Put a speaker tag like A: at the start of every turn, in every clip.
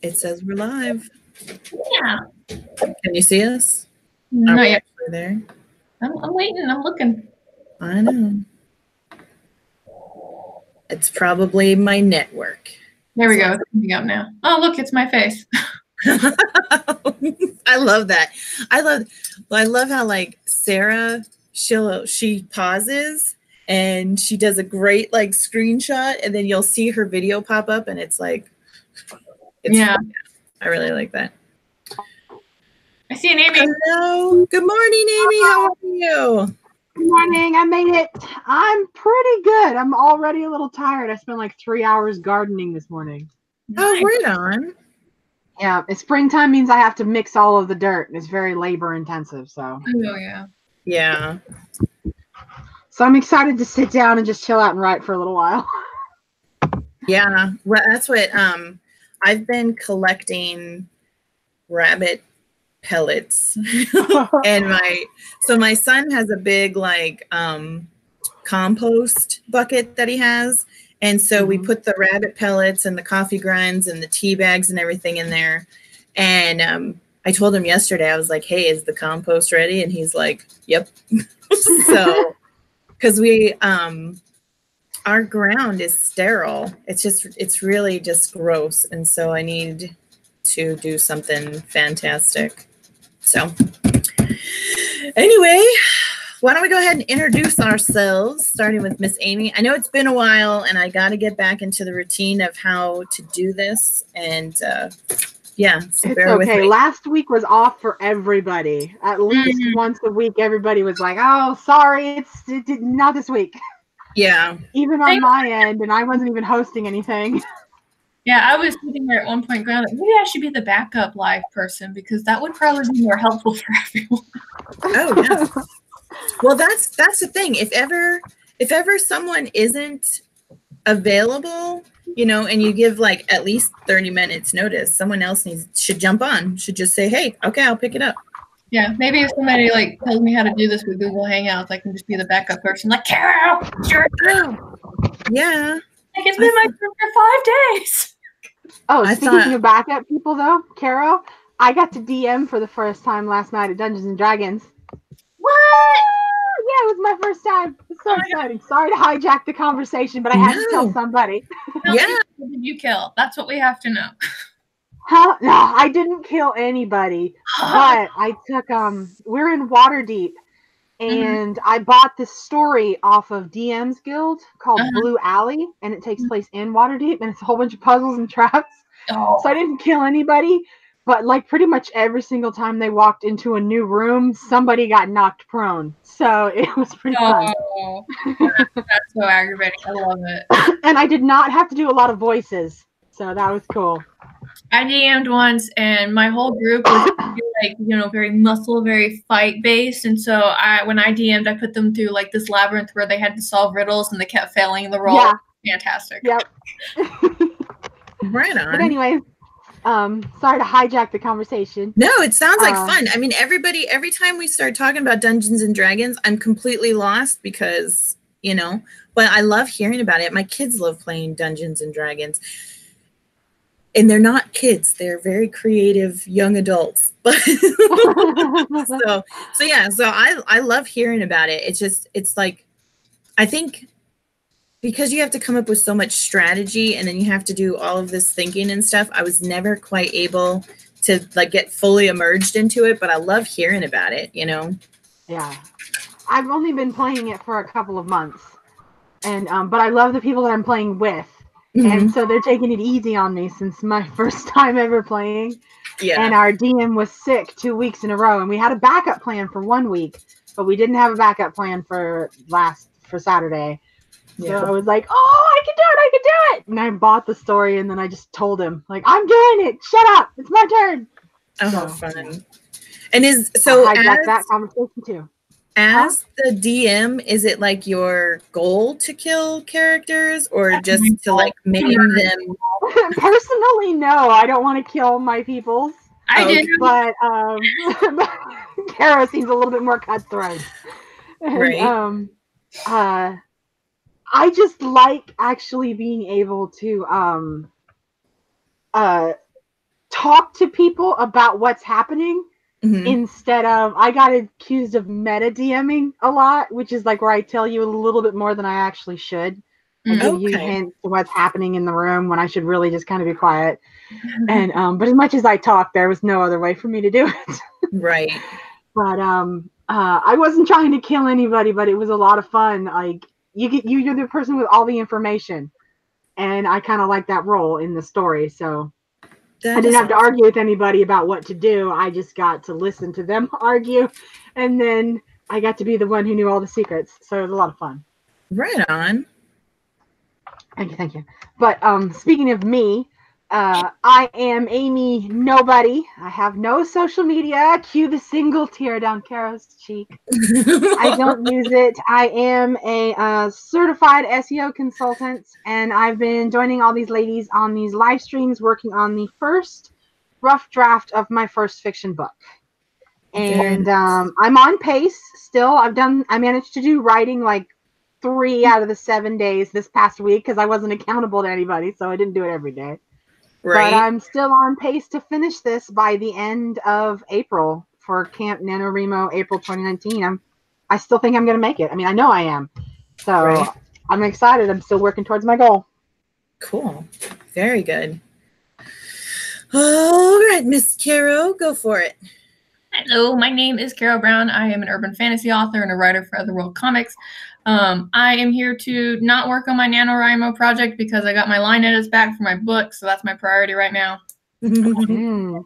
A: It says we're live.
B: Yeah.
A: Can you see us?
B: Not yet.
A: Actually there?
B: I'm waiting. I'm looking.
A: I know. It's probably my network.
B: There we go. It's coming up now. Oh, look, it's my face.
A: I love that. I love how like Sarah, she pauses and she does a great like screenshot, and then you'll see her video pop up, and it's like, yeah, I really like that.
B: I see an Amy.
A: Hello. Good morning, Amy. How are you?
C: Good morning. I made it. I'm pretty good. I'm already a little tired. I spent like 3 hours gardening this morning.
A: Oh, right on.
C: Yeah, it's springtime means I have to mix all of the dirt, and it's very labor intensive. So.
B: Oh yeah.
A: Yeah.
C: So I'm excited to sit down and just chill out and write for a little while.
A: Yeah, well, that's what I've been collecting rabbit pellets, and my son has a big like compost bucket that he has, and so we put the rabbit pellets and the coffee grinds and the tea bags and everything in there, and I told him yesterday, I was like, hey, is the compost ready? And he's like, yep. So because we our ground is sterile. It's really just gross, and so I need to do something fantastic. So anyway, why don't we go ahead and introduce ourselves, starting with Miss Amy. I know it's been a while, and I got to get back into the routine of how to do this, and yeah, so
C: it's okay. Last week was off for everybody. At least once a week, everybody was like, "Oh, sorry, not this week."
A: Yeah.
C: Even on my end, and I wasn't even hosting anything.
B: Yeah, I was sitting there at one point going, maybe I should be the backup live person, because that would probably be more helpful for everyone.
A: Oh yeah. Well, that's the thing. If ever someone isn't available, you know, and you give like at least 30 minutes notice, someone else should jump on, should just say, hey, okay, I'll pick it up.
B: Yeah, maybe if somebody like tells me how to do this with Google Hangouts, I can just be the backup person. Like, Carol, sure.
A: Yeah.
B: Like, it's been my turn for 5 days.
C: Oh, speaking of backup people, though, Carol, I got to DM for the first time last night at Dungeons and Dragons.
B: What?
C: Yeah, it was my first time. It's so exciting. Sorry to hijack the conversation, but I had to tell somebody.
B: Who did you kill? That's what we have to know.
C: Huh? No, I didn't kill anybody, but I took, we're in Waterdeep, and I bought this story off of DM's Guild called Blue Alley, and it takes place in Waterdeep, and it's a whole bunch of puzzles and traps. So I didn't kill anybody, but like pretty much every single time they walked into a new room, somebody got knocked prone. So it was pretty fun.
B: That's so aggravating. I love it.
C: And I did not have to do a lot of voices, so that was cool.
B: I DM'd once, and my whole group was like, you know, very muscle, very fight based. And so when I DM'd, I put them through like this labyrinth where they had to solve riddles, and they kept failing the roll. Yeah. Fantastic.
C: Yep.
A: Right on.
C: But anyway, sorry to hijack the conversation.
A: No, it sounds like fun. I mean, every time we start talking about Dungeons and Dragons, I'm completely lost because, you know, but I love hearing about it. My kids love playing Dungeons and Dragons. And they're not kids; they're very creative young adults. But so I love hearing about it. It's like, I think because you have to come up with so much strategy, and then you have to do all of this thinking and stuff. I was never quite able to like get fully immersed into it, but I love hearing about it. You know.
C: Yeah, I've only been playing it for a couple of months, and but I love the people that I'm playing with. And so they're taking it easy on me since my first time ever playing. Yeah. And our DM was sick 2 weeks in a row, and we had a backup plan for 1 week, but we didn't have a backup plan for Saturday. Yeah. So I was like, oh, I can do it. And I bought the story, and then I just told him, like, I'm doing it. Shut up. It's my turn.
A: Oh,
C: so
A: fun. And I
C: like that conversation too.
A: As the DM, is it like your goal to kill characters, or just to like maim them?
C: Personally, no. I don't want to kill my people.
B: I do,
C: but Kara seems a little bit more cutthroat.
A: Right.
C: I just like actually being able to talk to people about what's happening instead of, I got accused of meta DMing a lot, which is like where I tell you a little bit more than I actually should. I give you hints to what's happening in the room when I should really just kind of be quiet. And but as much as I talked, there was no other way for me to do it.
A: Right.
C: But I wasn't trying to kill anybody, but it was a lot of fun. Like you're the person with all the information, and I kind of like that role in the story. So I didn't have to argue with anybody about what to do. I just got to listen to them argue, and then I got to be the one who knew all the secrets. So it was a lot of fun.
A: Right on.
C: Thank you. But speaking of me, I am Amy Nobody. I have no social media. Cue the single tear down Caro's cheek. I don't use it. I am a certified SEO consultant, and I've been joining all these ladies on these live streams working on the first rough draft of my first fiction book. And I'm on pace still. I managed to do writing like 3 out of the 7 days this past week because I wasn't accountable to anybody, so I didn't do it every day. Right. But I'm still on pace to finish this by the end of April for Camp NaNoWriMo, April 2019. I still think I'm going to make it. I mean, I know I am. So I'm excited. I'm still working towards my goal.
A: Cool. Very good. All right, Miss Caro, go for it.
B: Hello, my name is Caro Brown. I am an urban fantasy author and a writer for Otherworld Comics. I am here to not work on my NaNoWriMo project because I got my line edits back for my book, so that's my priority right now. Yeah,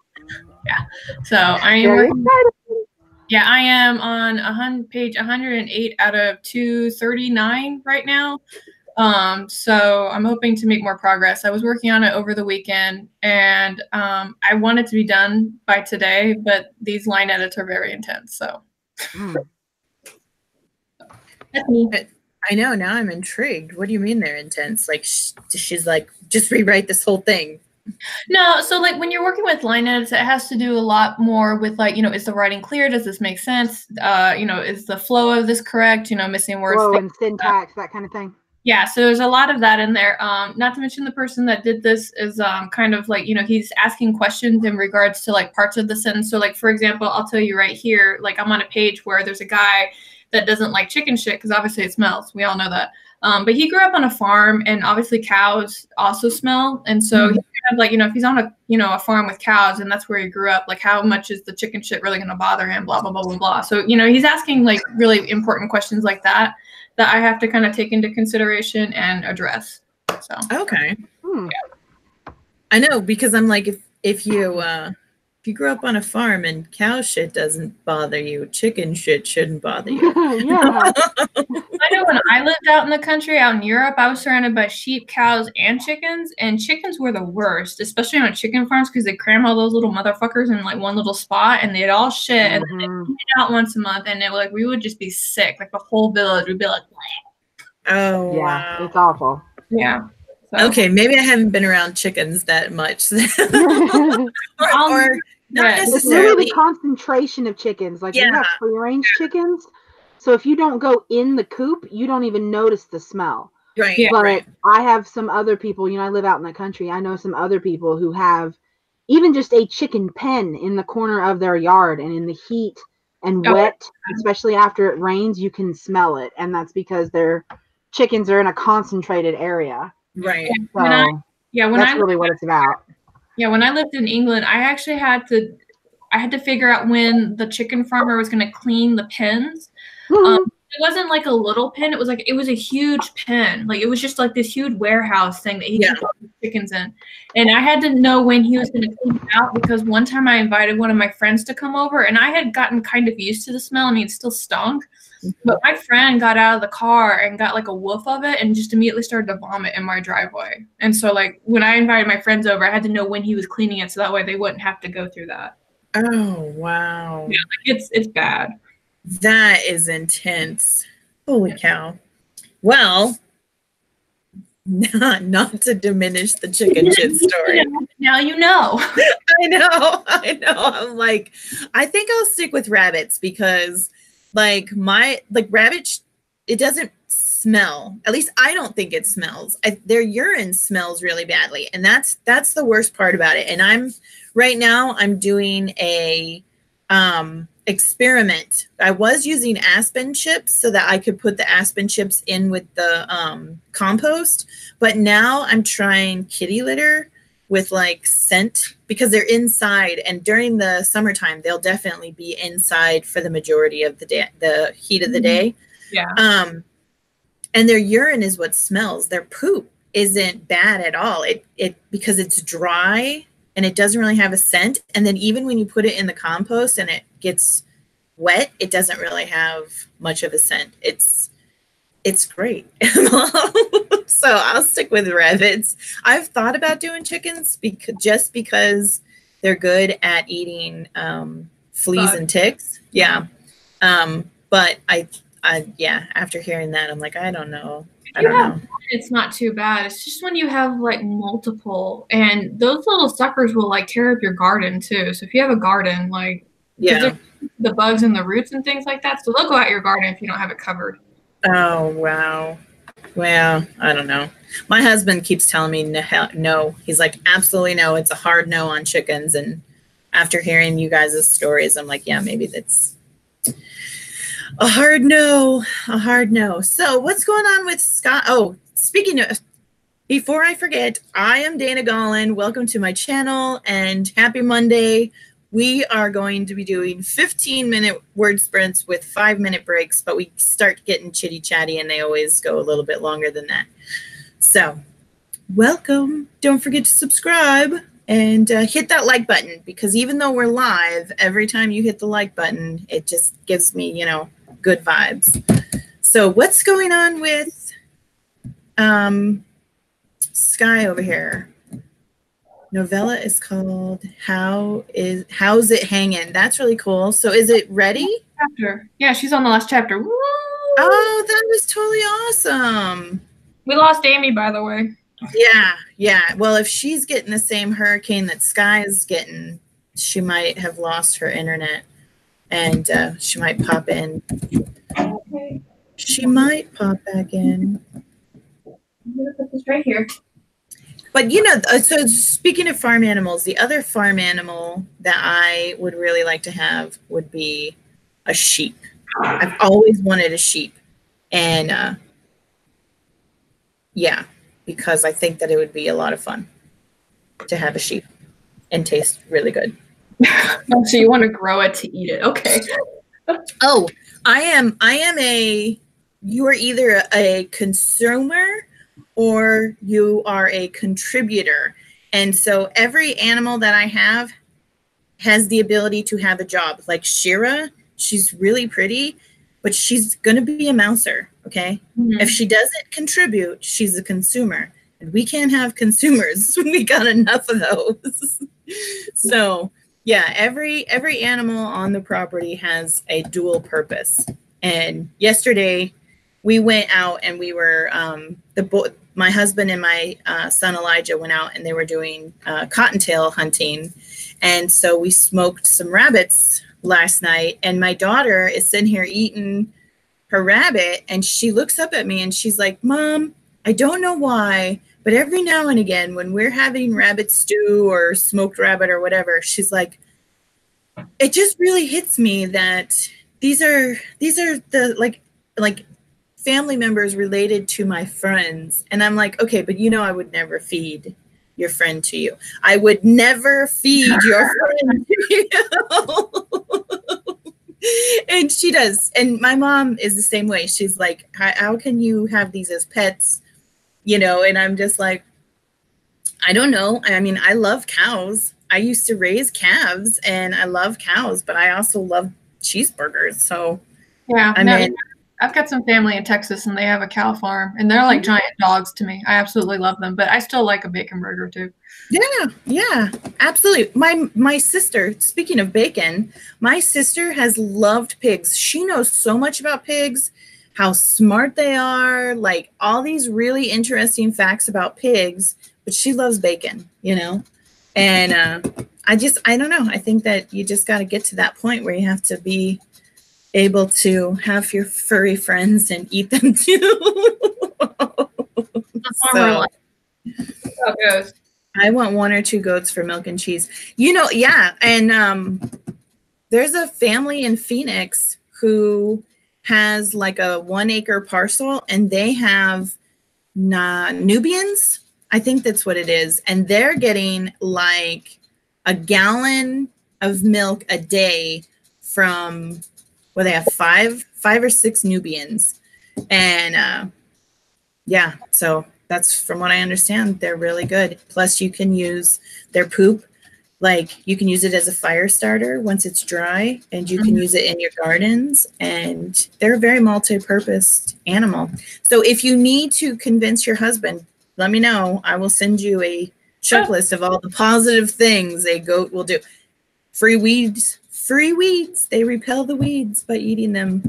B: so I am working. Yeah, I am on page 108 out of 239 right now. So I'm hoping to make more progress. I was working on it over the weekend, and I want it to be done by today, but these line edits are very intense, so. That's me.
A: I know, now I'm intrigued. What do you mean they're intense? Like, she's like, just rewrite this whole thing.
B: No, so like when you're working with line edits, it has to do a lot more with like, you know, is the writing clear? Does this make sense? You know, is the flow of this correct? You know, missing words.
C: Flow and syntax, that kind of thing.
B: Yeah, so there's a lot of that in there. Not to mention the person that did this is kind of like, you know, he's asking questions in regards to like parts of the sentence. So like, for example, I'll tell you right here, like I'm on a page where there's a guy that doesn't like chicken shit because obviously it smells. We all know that. But he grew up on a farm, and obviously cows also smell. And so he's kind of like, you know, if he's on a, you know, a farm with cows and that's where he grew up, like how much is the chicken shit really going to bother him? Blah, blah, blah, blah, blah. So, you know, he's asking like really important questions like that I have to kind of take into consideration and address. So.
A: Okay.
B: Yeah.
A: I know, because I'm like, if you grew up on a farm and cow shit doesn't bother you, chicken shit shouldn't bother you.
C: Yeah.
B: I know when I lived out in the country, out in Europe, I was surrounded by sheep, cows, and chickens were the worst, especially on chicken farms because they cram all those little motherfuckers in like one little spot and they'd all shit and then they'd clean it out once a month and it like we would just be sick. Like the whole village would be like,
A: oh,
C: yeah,
A: wow.
C: It's awful.
B: Yeah. So.
A: Okay, maybe I haven't been around chickens that much. or not necessarily.
C: It's really the concentration of chickens. Like we have free-range chickens, so if you don't go in the coop, you don't even notice the smell.
A: Right.
C: Yeah, but I have some other people, you know, I live out in the country. I know some other people who have even just a chicken pen in the corner of their yard, and in the heat and wet, especially after it rains, you can smell it. And that's because their chickens are in a concentrated area.
A: Right.
C: So that's really what it's about.
B: Yeah, when I lived in England, I actually had to figure out when the chicken farmer was going to clean the pens. It wasn't like a little pen. It was a huge pen. Like it was just like this huge warehouse thing that he kept all the chickens in. And I had to know when he was going to clean it out because one time I invited one of my friends to come over and I had gotten kind of used to the smell. I mean, it still stunk. But my friend got out of the car and got like a whiff of it and just immediately started to vomit in my driveway. And so like when I invited my friends over, I had to know when he was cleaning it so that way they wouldn't have to go through that.
A: Oh, wow.
B: Yeah, like it's bad.
A: That is intense. Holy cow. Well, not to diminish the chicken shit story.
B: Now you know.
A: I know. I'm like, I think I'll stick with rabbits because like rabbits, it doesn't smell. At least I don't think it smells. Their urine smells really badly, and that's the worst part about it. And right now I'm doing a experiment. I was using aspen chips so that I could put the aspen chips in with the compost, but now I'm trying kitty litter with like scent, because they're inside, and during the summertime they'll definitely be inside for the majority of the day, the heat of the day.
B: Yeah.
A: And their urine is what smells. Their poop isn't bad at all. It because it's dry and it doesn't really have a scent. And then even when you put it in the compost and it gets wet, it doesn't really have much of a scent. It's great. So I'll stick with rabbits. I've thought about doing chickens just because they're good at eating fleas and ticks. Yeah. But yeah, after hearing that, I'm like, I don't know. I don't know.
B: It's not too bad. It's just when you have like multiple, and those little suckers will like tear up your garden too. So if you have a garden, like,
A: yeah,
B: the bugs and the roots and things like that, so they'll go at your garden if you don't have it covered.
A: Oh, wow. Well, I don't know. My husband keeps telling me no. He's like, absolutely no. It's a hard no on chickens. And after hearing you guys' stories, I'm like, yeah, maybe that's a hard no. A hard no. So what's going on with Skye? Oh, speaking of, before I forget, I am Dana Gollin. Welcome to my channel and happy Monday. We are going to be doing 15-minute word sprints with 5-minute breaks, but we start getting chitty chatty and they always go a little bit longer than that. So welcome. Don't forget to subscribe and hit that like button, because even though we're live, every time you hit the like button, it just gives me, you know, good vibes. So what's going on with Skye over here? Novella is called How's It Hangin'? That's really cool. So is it ready?
B: Chapter. Yeah, she's on the last chapter. Woo!
A: Oh, that was totally awesome.
B: We lost Amy, by the way.
A: Yeah. Well, if she's getting the same hurricane that Skye is getting, she might have lost her internet, and she might pop in.
B: Okay.
A: She might pop back in.
B: I'm gonna put this right here.
A: But, you know, so speaking of farm animals, the other farm animal that I would really like to have would be a sheep. I've always wanted a sheep. And, yeah, because I think that it would be a lot of fun to have a sheep and taste really good.
B: So you want to grow it to eat it. Okay.
A: Oh, you are either a consumer or you are a contributor. And so every animal that I have has the ability to have a job. Like Shira, she's really pretty, but she's going to be a mouser, okay? Mm-hmm. If she doesn't contribute, she's a consumer. And we can't have consumers. We got enough of those. So, yeah, every animal on the property has a dual purpose. And yesterday we went out and we were, my husband and my son Elijah went out and they were doing cottontail hunting. And so we smoked some rabbits last night, and my daughter is sitting here eating her rabbit, and she looks up at me and she's like, Mom, I don't know why, but every now and again when we're having rabbit stew or smoked rabbit or whatever, she's like, it just really hits me that these are the like family members related to my friends. And I'm like, okay, but you know, I would never feed your friend to you. I would never feed your friend to you. And she does. And my mom is the same way. She's like, how can you have these as pets? You know, and I'm just like, I don't know. I mean, I love cows. I used to raise calves and I love cows, but I also love cheeseburgers. So
B: yeah, I mean, I've got some family in Texas and they have a cow farm and they're like giant dogs to me. I absolutely love them, but I still like a bacon burger too. Yeah, absolutely. My sister, speaking of bacon, my sister has loved pigs. She knows so much about pigs, how smart they are, like all these really interesting facts about pigs, but she loves bacon, you know? And I don't know. I think that you just got to get to that point where you have to be
A: able to have your furry friends and eat them too. So
B: how it goes.
A: I want 1 or 2 goats for milk and cheese. You know, yeah. And there's a family in Phoenix who has like a 1-acre parcel, and they have Nubians. I think that's what it is. And they're getting like a gallon of milk a day from, well, they have five or 6 Nubians. And yeah, so that's, from what I understand, they're really good. Plus you can use their poop, like you can use it as a fire starter once it's dry, and you can use it in your gardens, and they're a very multi-purpose animal. So if you need to convince your husband, let me know. I will send you a checklist of all the positive things a goat will do. Free weeds, they repel the weeds by eating them.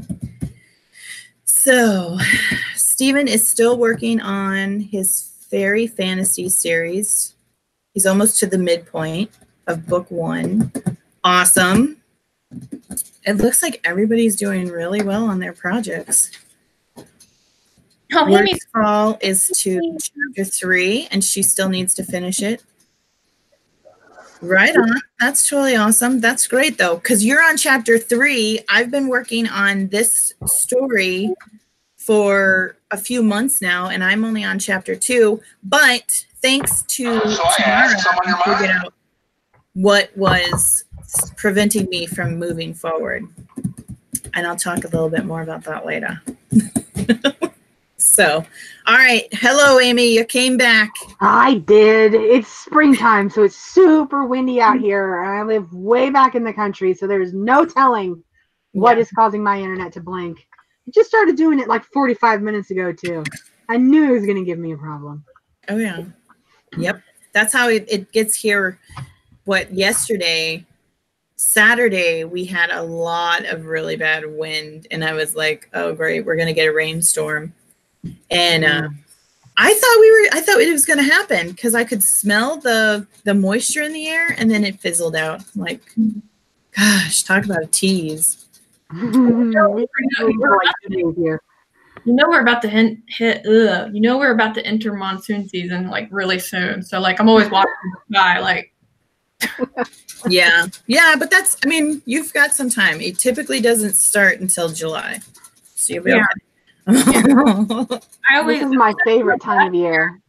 A: So Stephen is still working on his fairy fantasy series. He's almost to the midpoint of book 1. Awesome. It looks like everybody's doing really well on their projects.
B: Oh,
A: Work's Fall is to chapter 3, and she still needs to finish it. Right on. That's totally awesome. That's great, though, because you're on chapter 3. I've been working on this story for a few months now, and I'm only on chapter 2. But thanks to Tamara, I figured out what was preventing me from moving forward. And I'll talk a little bit more about that later. So, all right. Hello, Amy. You came back.
C: I did. It's springtime, so it's super windy out here. I live way back in the country, so there's no telling what is causing my internet to blink. It just started doing it like 45 minutes ago, too. I knew it was going to give me a problem.
A: Oh, yeah. Yep. That's how it gets here. What, yesterday, Saturday, we had a lot of really bad wind, and I was like, oh, great, we're going to get a rainstorm. And I thought it was going to happen because I could smell the moisture in the air, and then it fizzled out. I'm like, gosh, talk about a tease.
B: You know we're about to hit. You know we're about to enter monsoon season like really soon. So like I'm always watching the sky. Like,
A: yeah, but that's. I mean, you've got some time. It typically doesn't start until July, so you'll be okay.
C: This is my favorite time of year.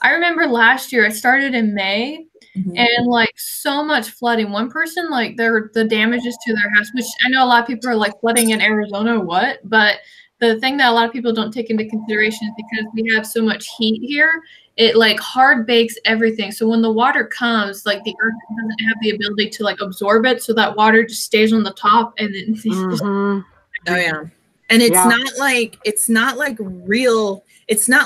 B: I remember last year it started in May, and like so much flooding. One person, like the damages to their house, which I know a lot of people are like, flooding in Arizona, what? But the thing that a lot of people don't take into consideration is because we have so much heat here, it like hard bakes everything. So when the water comes, like the earth doesn't have the ability to like absorb it, so that water just stays on the top, and then
A: oh yeah. And it's not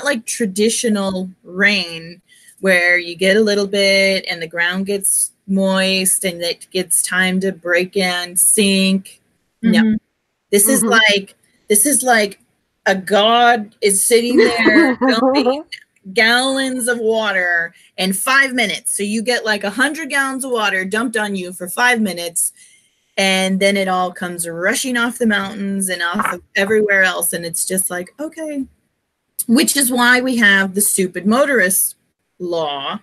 A: like traditional rain where you get a little bit and the ground gets moist and it gets time to break in, sink. No, this is like a god is sitting there dumping gallons of water in 5 minutes. So you get like 100 gallons of water dumped on you for 5 minutes. And then it all comes rushing off the mountains and off of everywhere else. And it's just like, okay. Which is why we have the stupid motorist law.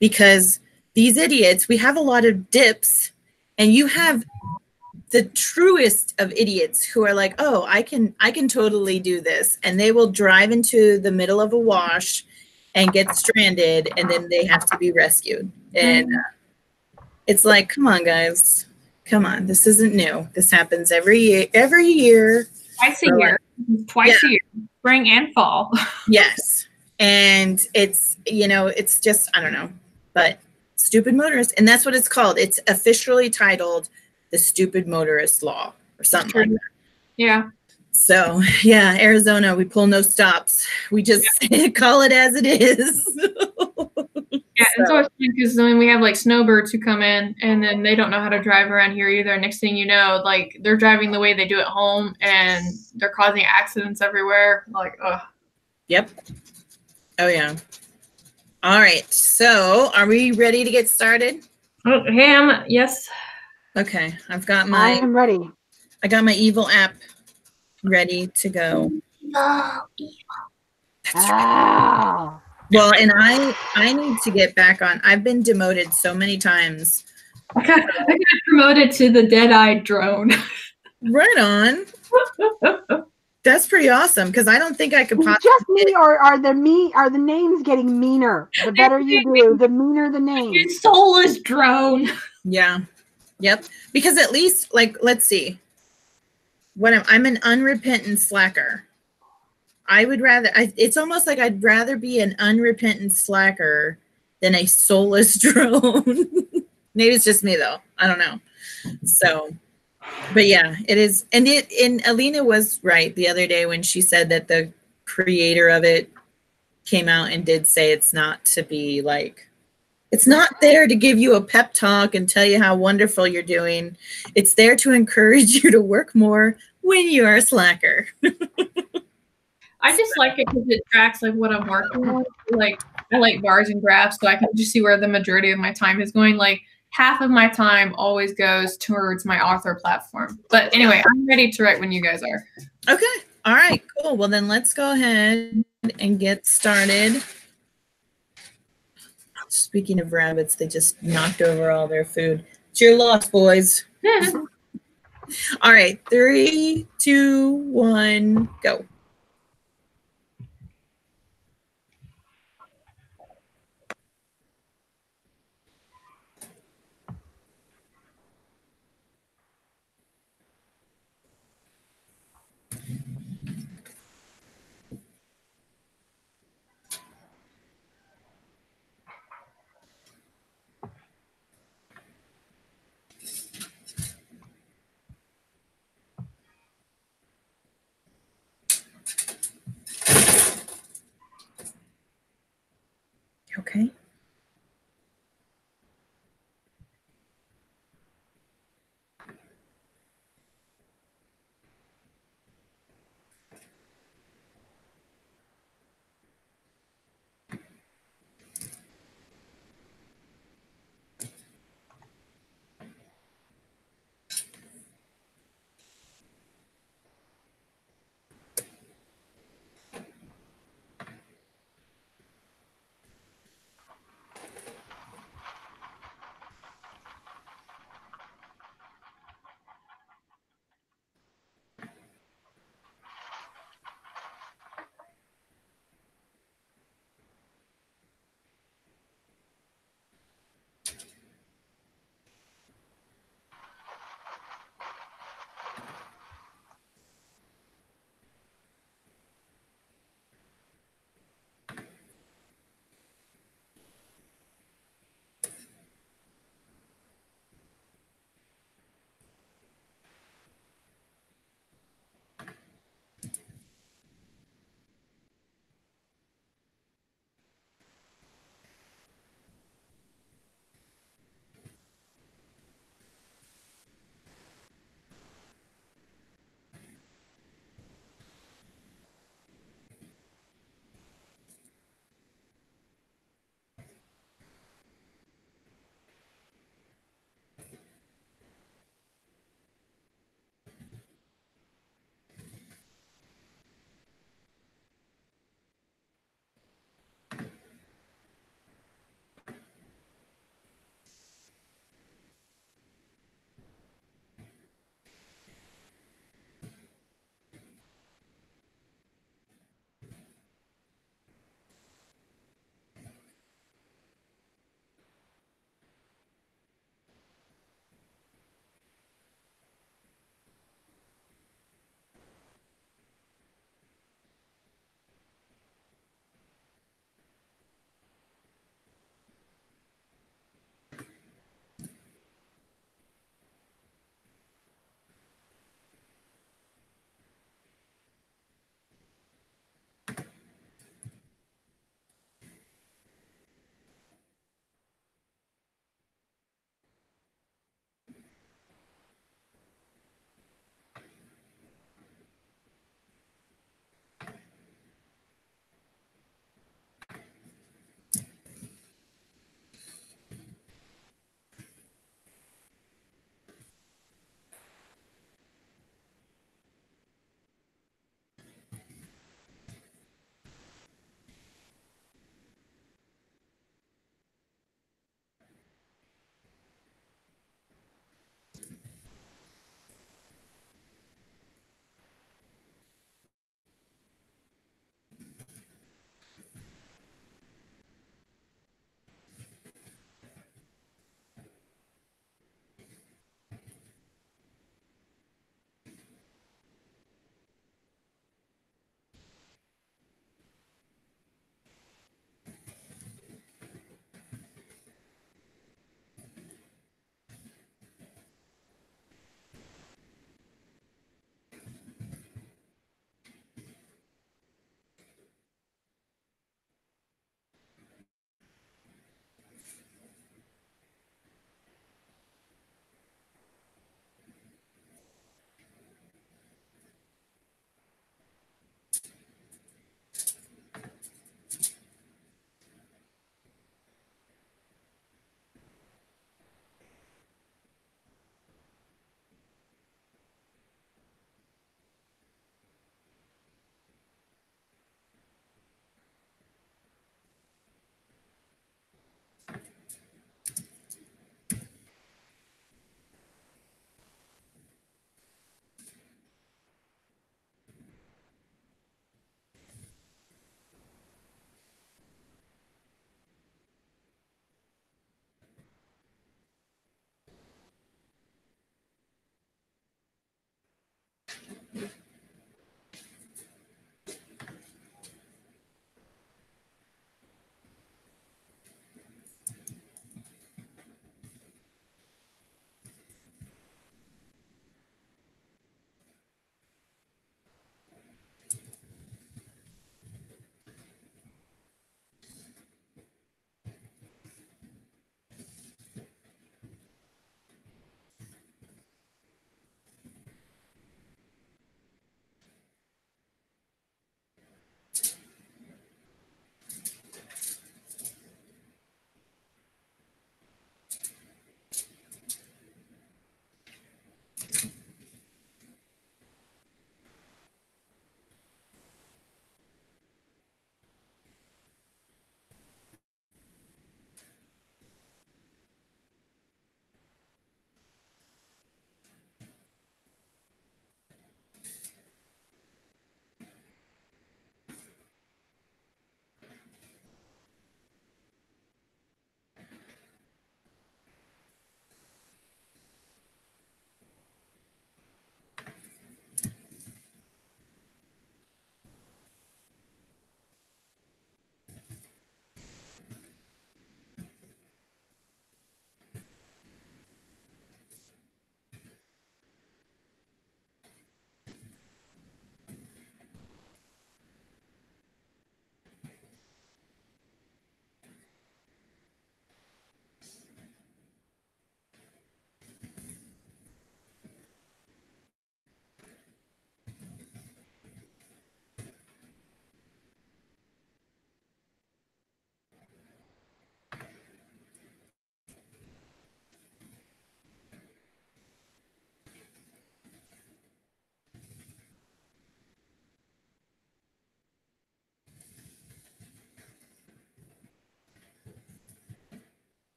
A: Because these idiots, we have a lot of dips. And you have the truest of idiots who are like, oh, I can totally do this. And they will drive into the middle of a wash and get stranded. And then they have to be rescued. And it's like, come on, guys. Come on, this isn't new. This happens every year.
B: Twice a year. Twice a year. Spring and fall.
A: Yes. And it's, it's just, I don't know. But stupid motorist. And that's what it's called. It's officially titled the Stupid Motorist Law or something like that.
B: Yeah.
A: So, yeah, Arizona, we pull no stops. We just call it as it is.
B: Yeah, it's always fun because then we have like snowbirds who come in and then they don't know how to drive around here either. Next thing you know, like they're driving the way they do at home and they're causing accidents everywhere. Like, ugh.
A: Yep. Oh, yeah. All right. So are we ready to get started?
B: Oh, Ham, yes.
A: Okay. I've got my.
C: I am ready.
A: I got my evil app ready to go.
B: Oh,
A: That's right. Well, and I need to get back on. I've been demoted so many times.
B: I got promoted to the dead-eyed drone.
A: Right on. That's pretty awesome because I don't think I could possibly.
C: Just me, or are the names getting meaner? The better you do, the meaner the name.
B: Soulless drone.
A: Yeah. Yep. Because at least, like, let's see. I'm an unrepentant slacker. I would rather. It's almost like I'd rather be an unrepentant slacker than a soulless drone. Maybe it's just me though. I don't know. So. But yeah, it is. And Alina was right the other day when she said that the creator of it came out and did say it's not to be like, it's not there to give you a pep talk and tell you how wonderful you're doing. It's there to encourage you to work more when you are a slacker.
B: I just like it because it tracks like what I'm working on. Like I like bars and graphs, so I can just see where the majority of my time is going. Like half of my time always goes towards my author platform. But anyway, I'm ready to write when you guys are.
A: Okay. All right, cool. Well, then let's go ahead and get started. Speaking of rabbits, they just knocked over all their food. It's your loss, boys. All right, 3, 2, 1, go.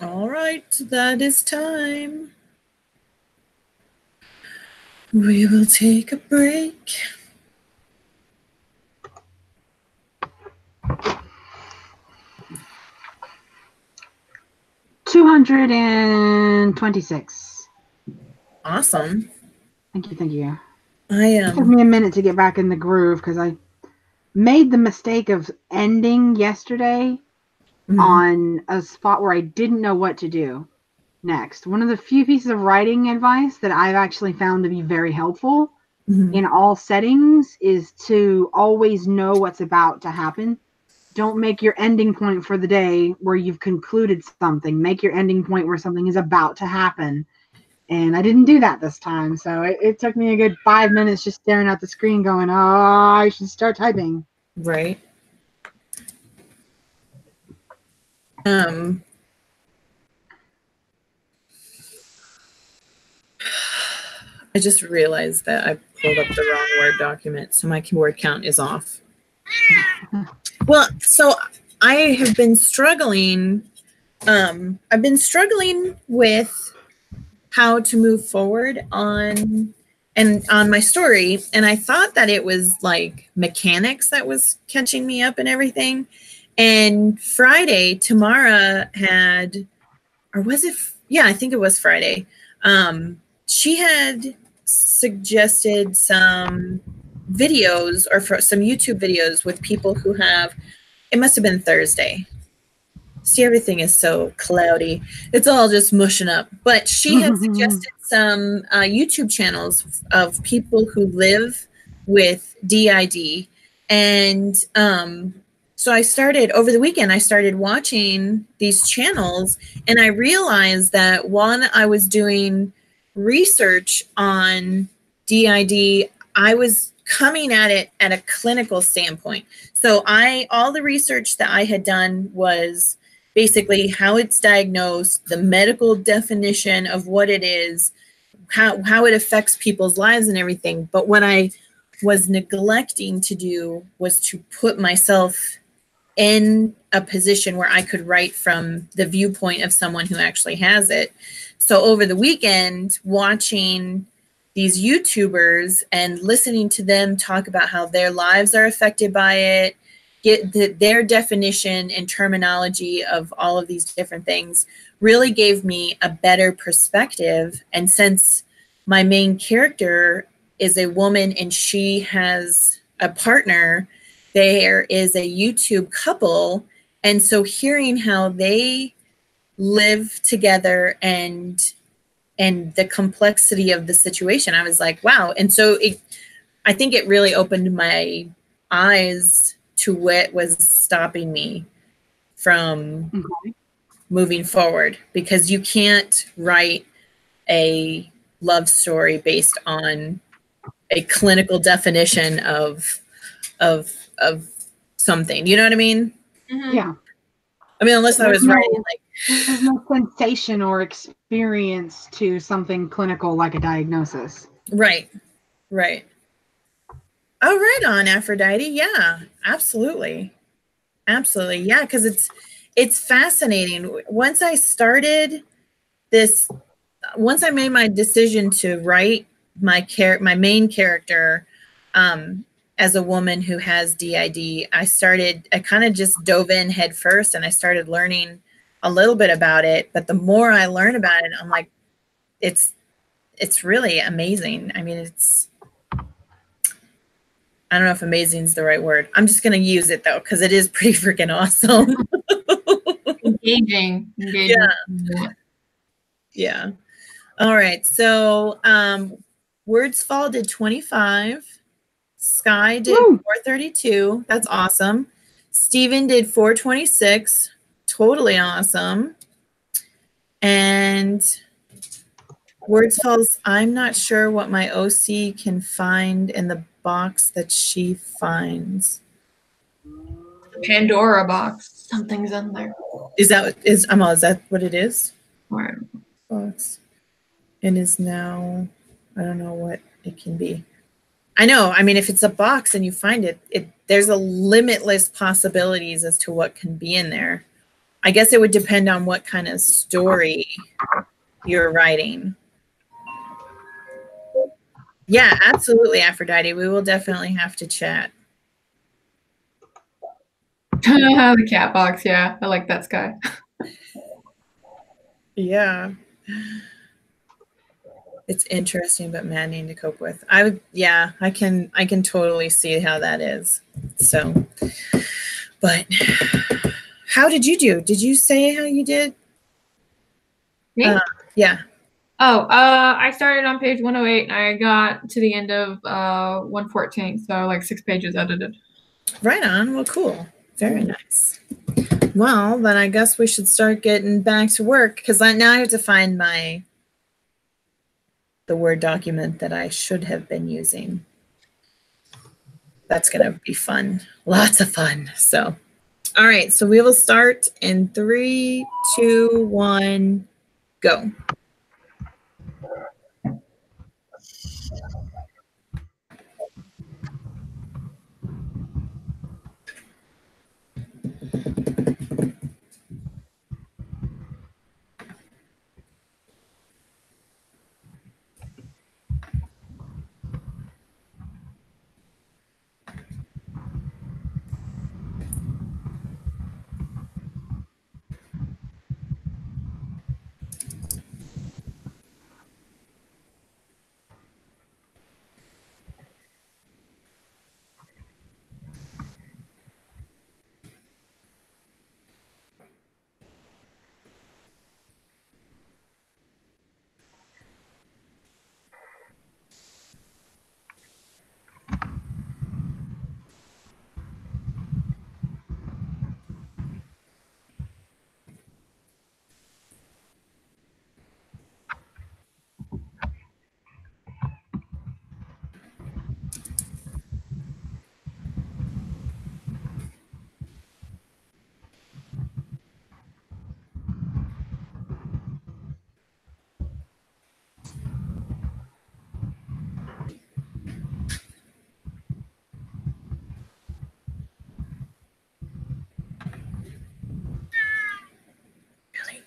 A: All right, that is time. We will take a break.
C: $226.
A: Awesome.
C: Thank you, thank you.
A: It
C: took me a minute to get back in the groove because I made the mistake of ending yesterday on a spot where I didn't know what to do next. One of the few pieces of writing advice that I've actually found to be very helpful in all settings is to always know what's about to happen. Don't make your ending point for the day where you've concluded something. Make your ending point where something is about to happen. And I didn't do that this time. So it took me a good 5 minutes just staring at the screen going, oh, I should start typing.
A: Right. I just realized that I pulled up the wrong Word document, so my word count is off. Well, so I have been struggling. I've been struggling with how to move forward on my story, and I thought that it was like mechanics that was catching me up and everything. And Friday, Tamara had, or was it? Yeah, I think it was Friday. She had suggested some videos or for some YouTube videos with people who have, it must have been Thursday. See, everything is so cloudy. It's all just mushing up. But she had suggested some YouTube channels of people who live with DID. And so I started, over the weekend, I started watching these channels, and I realized that one, I was doing research on DID. I was coming at it at a clinical standpoint. So all the research that I had done was basically how it's diagnosed, the medical definition of what it is, how it affects people's lives and everything. But what I was neglecting to do was to put myself in a position where I could write from the viewpoint of someone who actually has it. So over the weekend, watching these YouTubers and listening to them talk about how their lives are affected by it, get their definition and terminology of all of these different things really gave me a better perspective. And since my main character is a woman and she has a partner, there is a YouTube couple. And so hearing how they live together and the complexity of the situation, I was like, wow. And so I think it really opened my eyes to what was stopping me from moving forward, because you can't write a love story based on a clinical definition of something. You know what I mean?
C: Yeah.
A: I mean, unless I was writing like,
C: there's no sensation or experience to something clinical like a diagnosis.
A: Right. Right. Oh, right on, Aphrodite. Yeah, absolutely. Absolutely. Yeah, because it's fascinating. Once I started this, once I made my decision to write my main character as a woman who has DID, I kind of just dove in head first, and I started learning a little bit about it. But the more I learn about it, I'm like, it's really amazing. I mean, I don't know if amazing is the right word. I'm just going to use it though, because it is pretty freaking awesome.
B: Engaging.
A: Yeah. Yeah. All right. So Words Fall did 25. Skye did 432. That's awesome. Steven did 426. Totally awesome. And Words Falls, I'm not sure what my OC can find in the box that she finds.
B: Pandora box. Something's in there.
A: Is that what it is?
B: Right.
A: Box. It is now, I don't know what it can be. I know. I mean, if it's a box and you find it, there's a limitless possibilities as to what can be in there. I guess it would depend on what kind of story you're writing. Yeah, absolutely, Aphrodite. We will definitely have to chat.
B: The cat box, yeah. I like that, Skye.
A: Yeah. It's interesting but maddening to cope with. I can totally see how that is. So, but how did you do? Did you say how you did?
B: Me?
A: Yeah.
B: Oh, I started on page 108 and I got to the end of 114, so like 6 pages edited.
A: Right on. Well, cool. Very nice. Well, then I guess we should start getting back to work, because now I have to find the Word document that I should have been using. That's going to be fun. Lots of fun. So, all right. So we will start in 3, 2, 1, go. Really?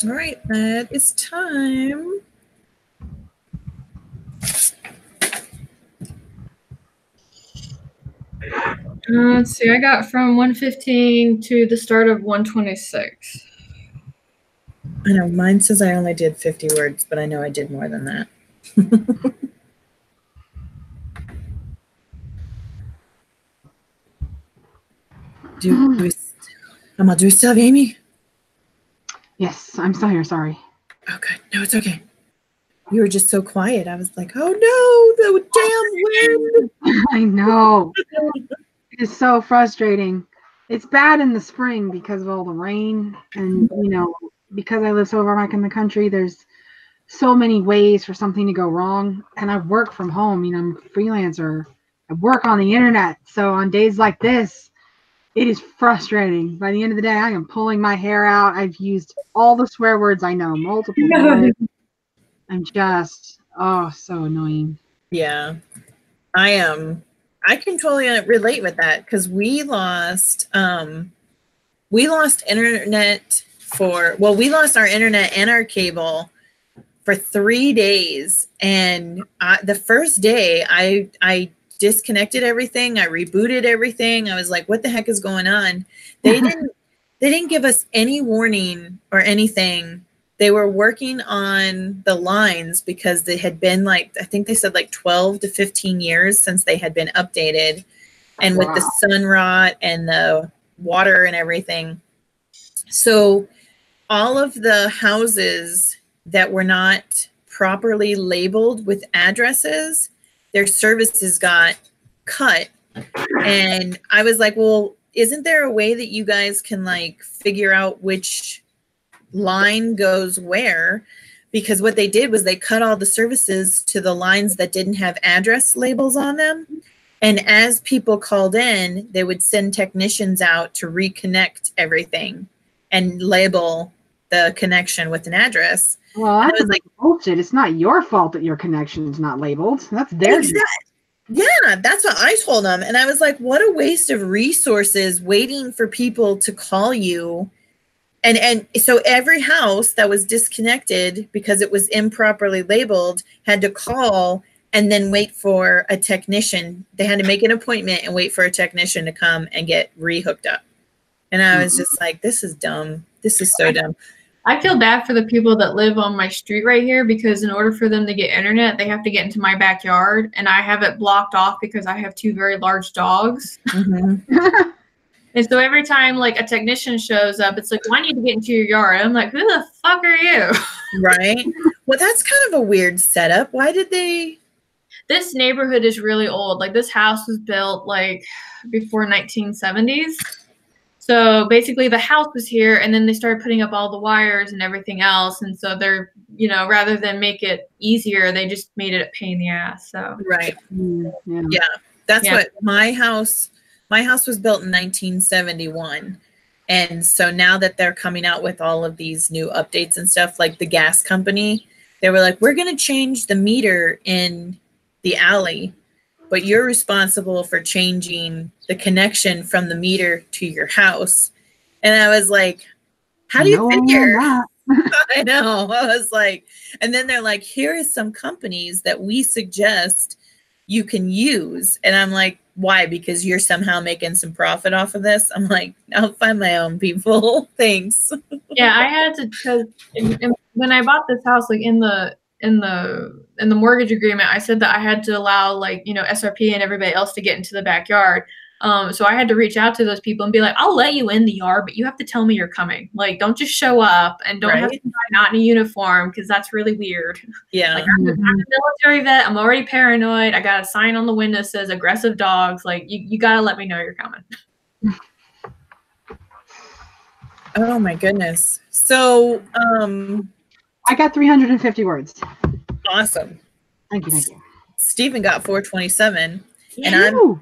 A: All right, that is time.
B: Let's see, I got from 115 to the start of 126.
A: I know, mine says I only did 50 words, but I know I did more than that. do we still have Amy?
C: Yes, I'm still here. Sorry.
A: Okay, no, it's okay. You were just so quiet. I was like, oh no, the damn wind.
C: I know. It's so frustrating. It's bad in the spring because of all the rain, and you know, because I live so far back in the country, there's so many ways for something to go wrong. And I work from home. You know, I'm a freelancer. I work on the internet. So on days like this, it is frustrating. By the end of the day, I am pulling my hair out. I've used all the swear words I know, multiple times. I'm just, oh, so annoying.
A: Yeah, I can totally relate with that because we lost internet we lost our internet and our cable for 3 days. And the first day I disconnected everything. I rebooted everything. I was like, what the heck is going on? They didn't give us any warning or anything. They were working on the lines because they had been like, I think they said like 12 to 15 years since they had been updated. And with the sun rot and the water and everything. So all of the houses that were not properly labeled with addresses, their services got cut. And I was like, well, isn't there a way that you guys can like figure out which line goes where? Because what they did was they cut all the services to the lines that didn't have address labels on them. And as people called in, they would send technicians out to reconnect everything and label the connection with an address.
C: Well, that's like bullshit. It's not your fault that your connection is not labeled. That's their
A: fault. Yeah, that's what I told them. And I was like, what a waste of resources waiting for people to call you. And so every house that was disconnected because it was improperly labeled had to call and then wait for a technician. They had to make an appointment and wait for a technician to come and get re-hooked up. And I was just like, this is dumb. This is so dumb.
B: I feel bad for the people that live on my street right here because in order for them to get internet, they have to get into my backyard. And I have it blocked off because I have 2 very large dogs.
A: Mm-hmm.
B: And so every time like a technician shows up, it's like, well, I need to get into your yard. I'm like, who the fuck are you?
A: Right. Well, that's kind of a weird setup. Why did they?
B: This neighborhood is really old. Like this house was built like before 1970s. So basically the house was here and then they started putting up all the wires and everything else. And so they're, you know, rather than make it easier, they just made it a pain in the ass. So
A: right. Yeah. That's what my house was built in 1971. And so now that they're coming out with all of these new updates and stuff, like the gas company, they were like, we're going to change the meter in the alley, but you're responsible for changing the connection from the meter to your house. And I was like, How do you figure?
C: That.
A: I know. I was like, and then they're like, here is some companies that we suggest you can use. And I'm like, why? Because you're somehow making some profit off of this? I'm like, I'll find my own people. Thanks.
B: Yeah, I had to, because when I bought this house, like in the mortgage agreement, I said that I had to allow, like, you know, SRP and everybody else to get into the backyard. So I had to reach out to those people and be like, I'll let you in the yard, but you have to tell me you're coming. Like, don't just show up, and don't have to be not in a uniform, because that's really weird.
A: Yeah.
B: Like, I'm a military vet. I'm already paranoid. I got a sign on the window that says aggressive dogs. Like, you got to let me know you're coming.
A: Oh my goodness. So,
C: I got 350 words.
A: Awesome.
C: Thank you.
A: Stephen got 427, and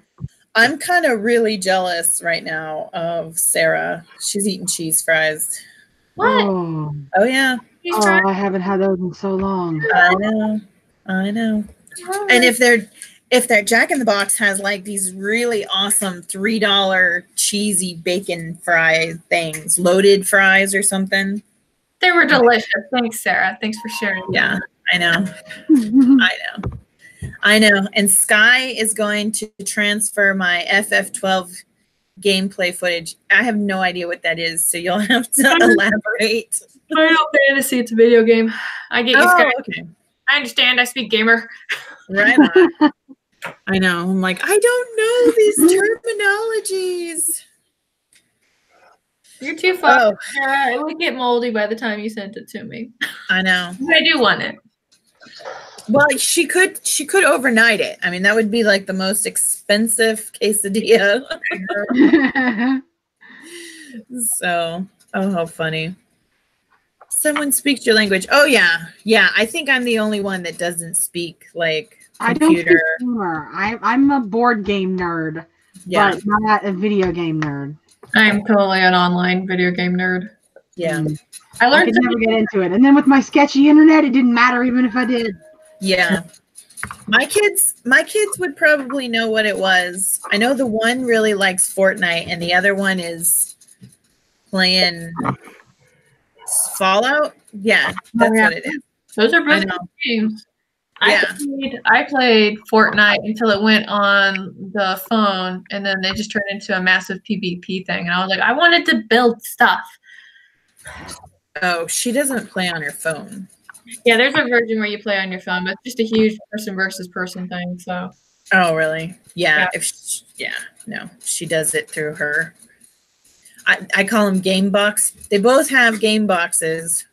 A: I'm kind of really jealous right now of Sarah. She's eating cheese fries.
B: What?
A: Oh yeah.
C: I haven't had those in so long.
A: I know. And if their Jack in the Box has like these really awesome $3 cheesy bacon fry things, loaded fries or something.
B: They were delicious. Thanks, Sarah. Thanks for sharing.
A: Yeah, I know. I know. And Skye is going to transfer my FF12 gameplay footage. I have no idea what that is, so you'll have to elaborate.
B: Final Fantasy, it's a video game. I get you, Skye.
A: Okay.
B: I understand. I speak gamer.
A: Right on. I know. I'm like, I don't know these terminologies.
B: You're too far. It would get moldy by the time you sent it to me.
A: I know.
B: I do want it.
A: Well, she could overnight it. I mean, that would be like the most expensive quesadilla. So, oh, how funny. Someone speaks your language. Oh yeah. Yeah. I think I'm the only one that doesn't speak like computer.
C: I don't speak humor. I'm a board game nerd, but not a video game nerd.
B: I'm totally an online video game nerd.
A: Yeah.
C: I could never get into it. And then with my sketchy internet, it didn't matter even if I did.
A: Yeah. My kids would probably know what it was. I know the one really likes Fortnite and the other one is playing Fallout. Yeah, that's what it is.
B: Those are both games. I played Fortnite until it went on the phone, and then they just turned into a massive PvP thing. And I was like, I wanted to build stuff.
A: Oh, she doesn't play on her phone.
B: Yeah, there's a version where you play on your phone, but it's just a huge person versus person thing. So.
A: Oh, really? Yeah. No, she does it through her. I call them game box. They both have game boxes.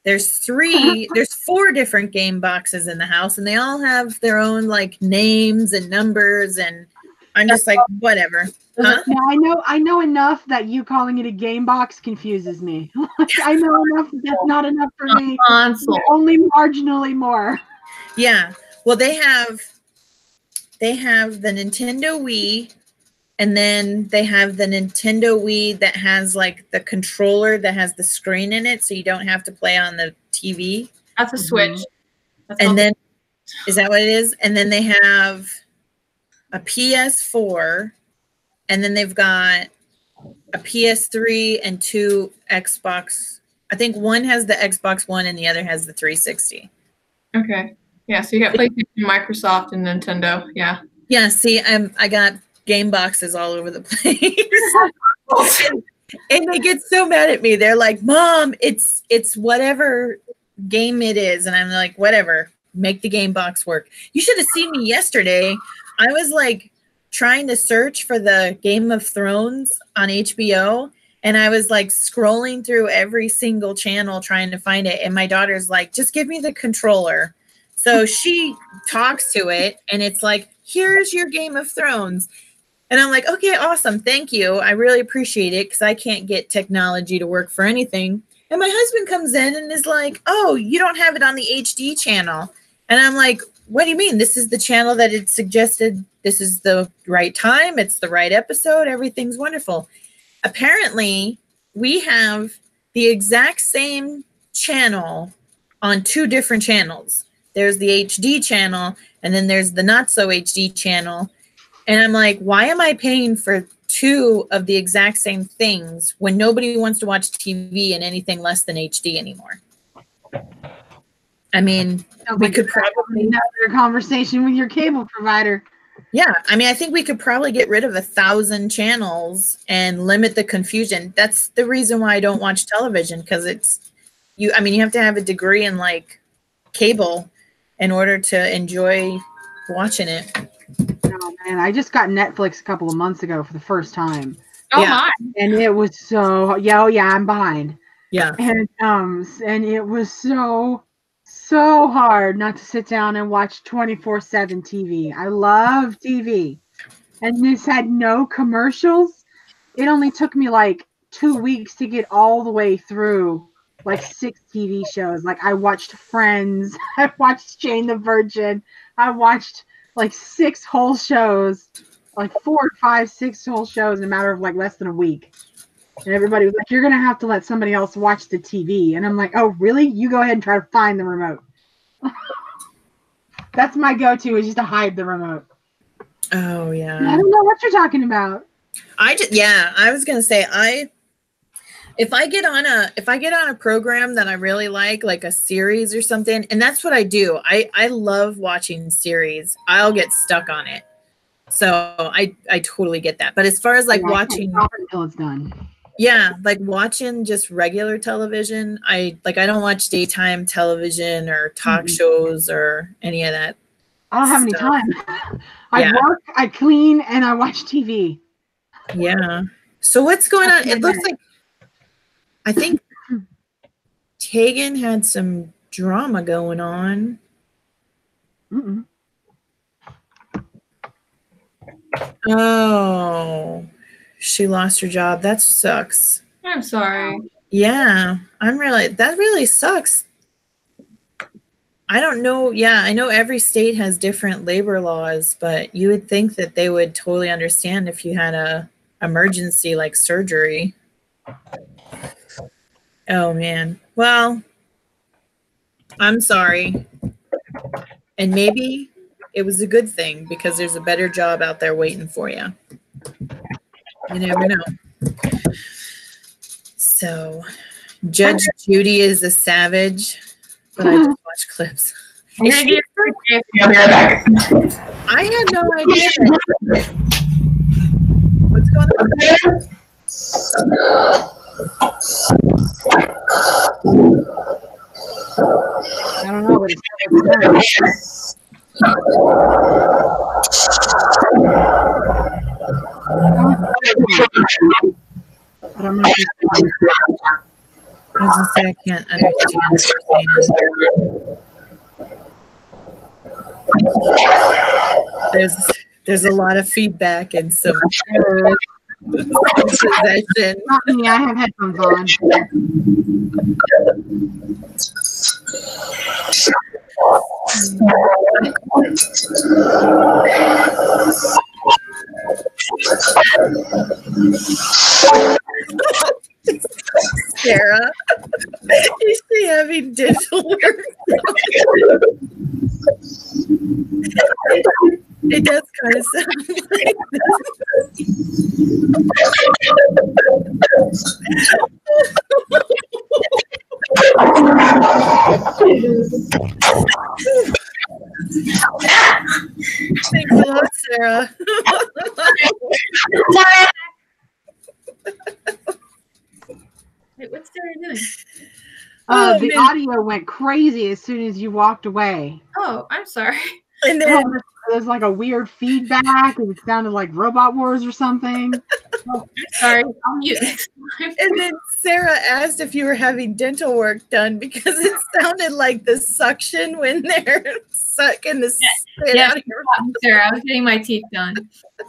A: There's 4 different game boxes in the house, and they all have their own like names and numbers, and I'm just like, wwhatever. Huh?
C: Yeah, I know enough that you calling it a game box confuses me. I know enough that's not enough for me. Only marginally more.
A: Yeah. Well, they have the Nintendo Wii, and then they have the Nintendo Wii that has like the controller that has the screen in it, so you don't have to play on the TV.
B: That's a Switch.
A: And then, is that what it is? And then they have a PS4, and then they've got a PS3 and 2 Xbox. I think one has the Xbox One and the other has the 360. Okay.
B: Yeah, so you got PlayStation, Microsoft, and Nintendo. Yeah.
A: Yeah, see, I got game boxes all over the place. and they get so mad at me. They're like, Mom, it's whatever game it is. And I'm like, whatever, make the game box work. You should have seen me yesterday. I was like trying to search for the Game of Thrones on HBO, and I was like scrolling through every single channel trying to find it. And my daughter's like, just give me the controller. So she talks to it, and it's like, here's your Game of Thrones. And I'm like, okay, awesome. Thank you. I really appreciate it, because I can't get technology to work for anything. And my husband comes in and is like, oh, you don't have it on the HD channel. And I'm like, what do you mean? This is the channel that it suggested. This is the right time. It's the right episode. Everything's wonderful. Apparently, we have the exact same channel on 2 different channels. There's the HD channel, and then there's the not so HD channel. And I'm like, why am I paying for two of the exact same things when nobody wants to watch TV in anything less than HD anymore. I mean, we could probably
C: another conversation with your cable provider.
A: Yeah, I mean, I think we could probably get rid of 1,000 channels and limit the confusion. That's the reason why I don't watch television, because it's you. I mean, you have to have a degree in like cable in order to enjoy watching it.
C: Oh man, I just got Netflix a couple of months ago for the first time.
B: Oh
A: Yeah.
B: my.
C: And it was so I'm behind.
A: Yeah,
C: And it was so hard not to sit down and watch 24/7 TV. I love TV. And this had no commercials. It only took me like 2 weeks to get all the way through like 6 TV shows. Like I watched Friends, I watched Jane the Virgin, I watched like 6 whole shows, like 4, 5, 6 whole shows in a matter of like less than a week. And everybody was like, you're going to have to let somebody else watch the TV. And I'm like, oh, really? You go ahead and try to find the remote. That's my go-to, is just to hide the remote.
A: Oh yeah.
C: I don't know what you're talking about.
A: I was gonna say if I get on a program that I really like a series or something, and that's what I do. I love watching series. I'll get stuck on it. So I totally get that. But as far as like watching
C: until it's done.
A: Yeah, like watching just regular television. I don't watch daytime television or talk shows or any of that.
C: I don't have any time. I work, I clean, and I watch TV.
A: Yeah. So what's going on? It looks like, I think Tegan had some drama going on.
C: Mm-mm.
A: Oh, she lost her job. That sucks.
B: I'm sorry.
A: Yeah, that really sucks. I don't know. Yeah, I know every state has different labor laws, but you would think that they would totally understand if you had a emergency like surgery. Oh man. Well, I'm sorry. And maybe it was a good thing because there's a better job out there waiting for you. You never know. So, Judge Judy is a savage, but I just watch clips. I had no idea. What's going on?
C: I don't know what it's I don't know.
A: I was gonna say I can't understand what you're saying. There's a lot of feedback and some possession.
C: Not me, I have headphones on.
A: Sarah, is she having dental work? It does kind of sound like Thanks a lot, Sarah.
B: Wait, what's Sarah doing?
C: The audio went crazy as soon as you walked away.
B: Oh, I'm sorry.
A: And then
C: there's like a weird feedback, and it sounded like Robot Wars or something.
B: Sorry, I'll mute next time.
A: And then Sarah asked if you were having dental work done because it sounded like the suction when they're sucking the spit out of your mouth.
B: Sarah, I was getting my teeth done.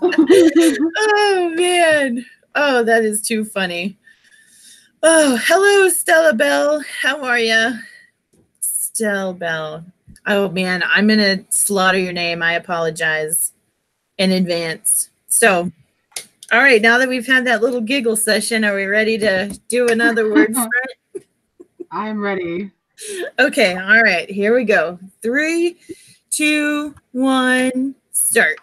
A: Oh man. Oh, that is too funny. Oh, hello, Stella Bell. How are you? Stella Bell. Oh man, I'm gonna slaughter your name. I apologize in advance. So, all right, now that we've had that little giggle session, are we ready to do another word spread?
C: I'm ready.
A: Okay, all right, here we go. 3, 2, 1, start.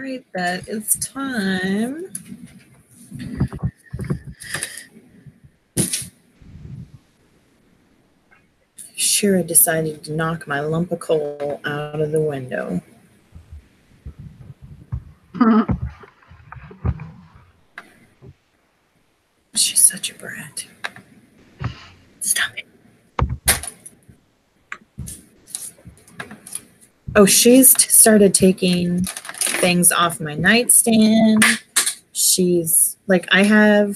A: right, that it's time. Shira decided to knock my lump of coal out of the window. She's such a brat. Stop it. Oh, she's started taking things off my nightstand. She's like, I had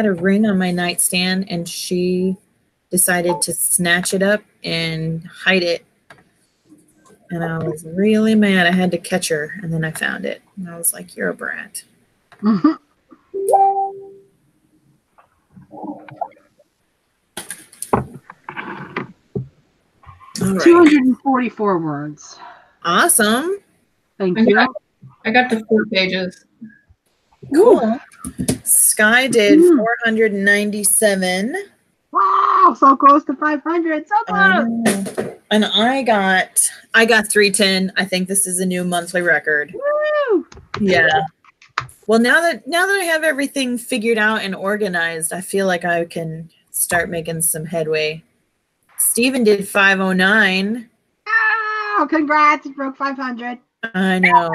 A: a ring on my nightstand and she decided to snatch it up and hide it. And I was really mad. I had to catch her and then I found it. And I was like, you're a brat.
C: Mm-hmm.
A: All right.
C: 244 words.
A: Awesome.
C: Thank you.
B: I got the 4 pages.
A: Cool. Skye did 497.
C: Wow, so close to 500. So close.
A: And I got 310. I think this is a new monthly record.
C: Woo!
A: Yeah. Well, now that I have everything figured out and organized, I feel like I can start making some headway. Steven did 509.
C: Oh, congrats. You broke 500.
A: I know.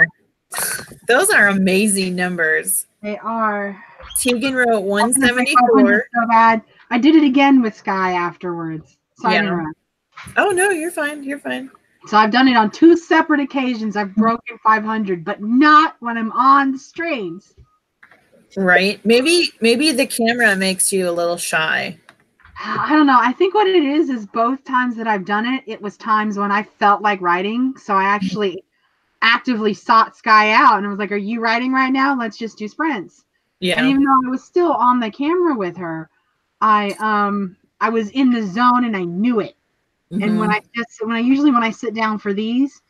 A: Those are amazing numbers.
C: They are.
A: Tegan wrote 174.
C: So bad. I did it again with Skye afterwards. So
A: Yeah. Oh, no, you're fine. You're fine.
C: So I've done it on 2 separate occasions. I've broken 500, but not when I'm on the streams.
A: Right. Maybe the camera makes you a little shy.
C: I don't know. I think what it is both times that I've done it, it was times when I felt like writing. So I actually actively sought Skye out and I was like, are you writing right now? Let's just do sprints.
A: Yeah.
C: And even though I was still on the camera with her, I was in the zone and I knew it.
A: Mm-hmm.
C: And when I sit down for these,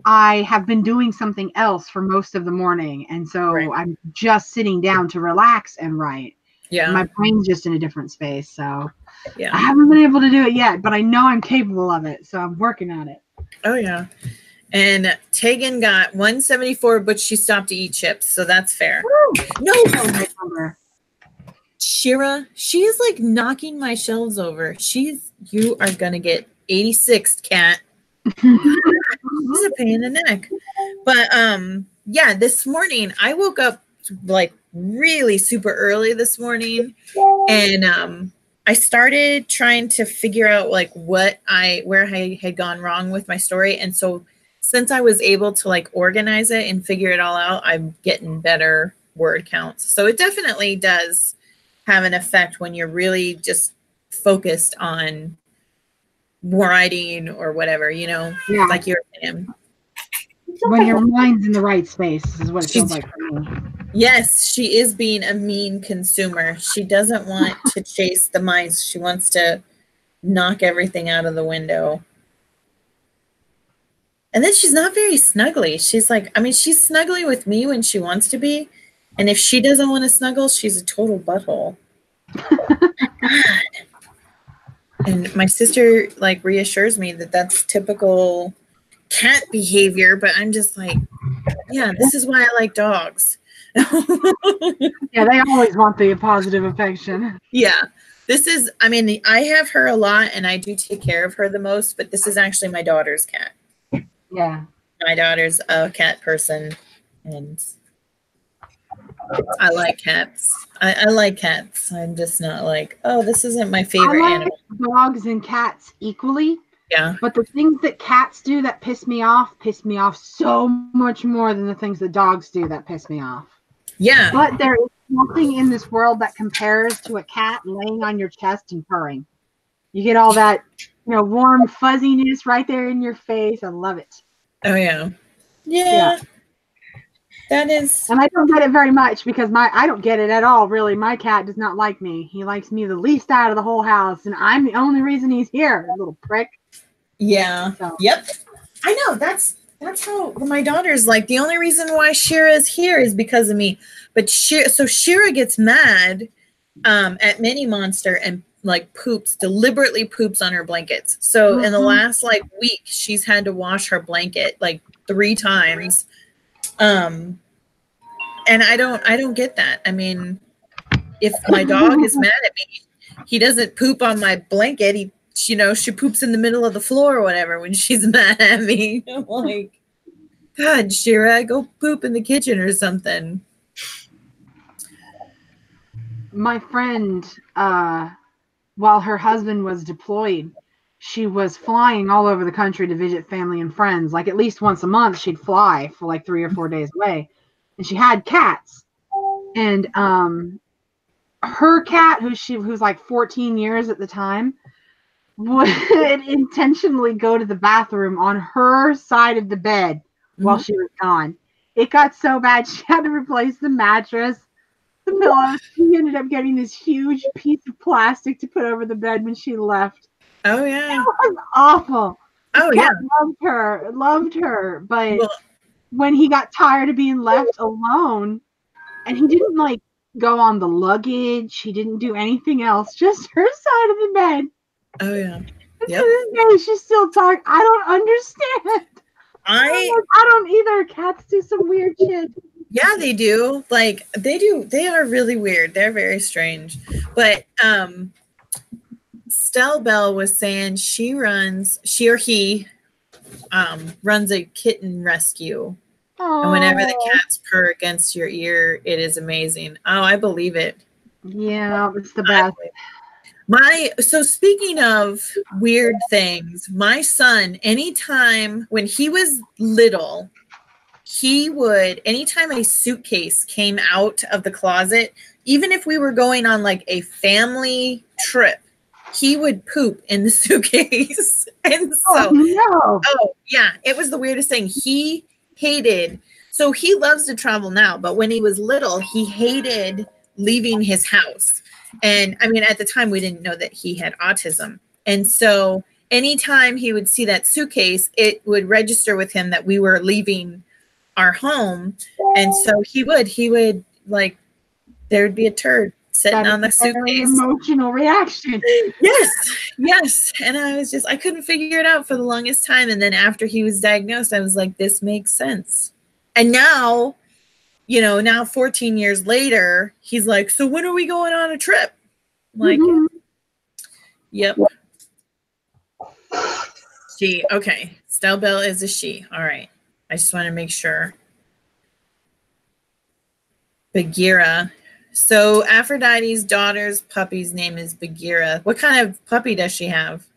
C: I have been doing something else for most of the morning. And so I'm just sitting down to relax and write.
A: Yeah.
C: My brain's just in a different space. So
A: yeah.
C: I haven't been able to do it yet, but I know I'm capable of it. So I'm working on it.
A: Oh, yeah. And Tegan got 174, but she stopped to eat chips. So that's fair.
C: Woo!
A: No. Shira, she is like knocking my shelves over. You are going to get 86th, cat. She's a pain in the neck. But yeah, this morning I woke up like really super early this morning and I started trying to figure out like where I had gone wrong with my story. And so since I was able to like organize it and figure it all out, I'm getting better word counts. So it definitely does have an effect when you're really just focused on writing or whatever, like you're saying.
C: When your mind's in the right space is what it feels like for me.
A: Yes, she is being a mean consumer. She doesn't want to chase the mice. She wants to knock everything out of the window. And then she's not very snuggly. She's like, she's snuggly with me when she wants to be. And if she doesn't want to snuggle, she's a total butthole. God. And my sister like reassures me that that's typical cat behavior, but I'm just like, yeah, this is why I like dogs.
C: Yeah, they always want the positive affection.
A: Yeah. I have her a lot and I do take care of her the most, but this is actually my daughter's cat.
C: Yeah.
A: My daughter's a cat person and I like cats. I like cats. I'm just not like, oh, this isn't my favorite animal.
C: Dogs and cats equally.
A: Yeah.
C: But the things that cats do that piss me off so much more than the things that dogs do that piss me off.
A: Yeah.
C: But there is nothing in this world that compares to a cat laying on your chest and purring. You get all that, warm fuzziness right there in your face. I love it.
A: Oh, yeah. Yeah. That is.
C: And I don't get it very much because I don't get it at all, really. My cat does not like me. He likes me the least out of the whole house, and I'm the only reason he's here, little prick.
A: Yeah.
C: So.
A: Yep. I know. That's how my daughter's like. The only reason why Shira is here is because of me. But Shira gets mad at Mini Monster and like deliberately poops on her blankets. So in the last like week, she's had to wash her blanket like 3 times. And I don't get that. I mean, if my dog is mad at me, he doesn't poop on my blanket. He, you know, she poops in the middle of the floor or whatever when she's mad at me. I'm like, God, Shira, go poop in the kitchen or something.
C: My friend, while her husband was deployed, she was flying all over the country to visit family and friends. Like at least once a month, she'd fly for like 3 or 4 days away. And she had cats. And her cat, who's like 14 years at the time, would intentionally go to the bathroom on her side of the bed while she was gone. It got so bad she had to replace the mattress, the pillows. She ended up getting this huge piece of plastic to put over the bed when she left.
A: Oh yeah,
C: it was awful.
A: Oh
C: yeah, loved her, but when he got tired of being left alone, and he didn't like go on the luggage, he didn't do anything else, just her side of the bed.
A: Oh yeah.
C: Yep. To this day, she's still talking. I don't understand. I don't either. Cats do some weird shit.
A: Yeah, they do. Like they are really weird. They're very strange. But Stell Bell was saying she or he runs a kitten rescue. Aww. And whenever the cats purr against your ear, it is amazing. Oh, I believe it.
C: Yeah, it's the best.
A: So speaking of weird things, my son, anytime when he was little, he would, anytime a suitcase came out of the closet, even if we were going on like a family trip, he would poop in the suitcase. And so, oh yeah, it was the weirdest thing. He hated, so he loves to travel now, but when he was little, he hated leaving his house. And I mean, at the time we didn't know that he had autism. And so anytime he would see that suitcase, it would register with him that we were leaving our home. And so he would like, there'd be a turd sitting on the suitcase.
C: Emotional reaction.
A: Yes. And I couldn't figure it out for the longest time. And then after he was diagnosed, I was like, this makes sense. And now, you know, now 14 years later, he's like, so when are we going on a trip? I'm like, yep. She, okay. Stell Bell is a she. All right. I just want to make sure. Bagheera. So Aphrodite's daughter's puppy's name is Bagheera. What kind of puppy does she have?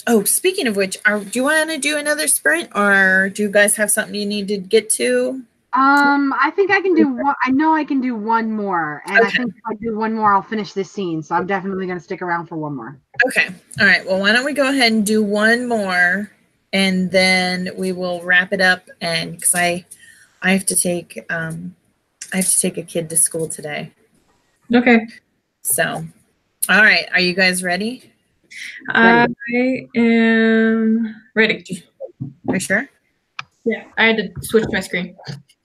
A: Oh, speaking of which, do you want to do another sprint, or do you guys have something you need to get to?
C: I think I can do one. I know I can do one more, and okay. I think if I do one more, I'll finish this scene. So I'm definitely going to stick around for one more.
A: Okay. All right. Well, why don't we go ahead and do one more, and then we will wrap it up. And because I have to take a kid to school today.
B: Okay.
A: So, all right. Are you guys ready?
B: I am ready.
A: Are you sure?
B: Yeah, I had to switch my screen.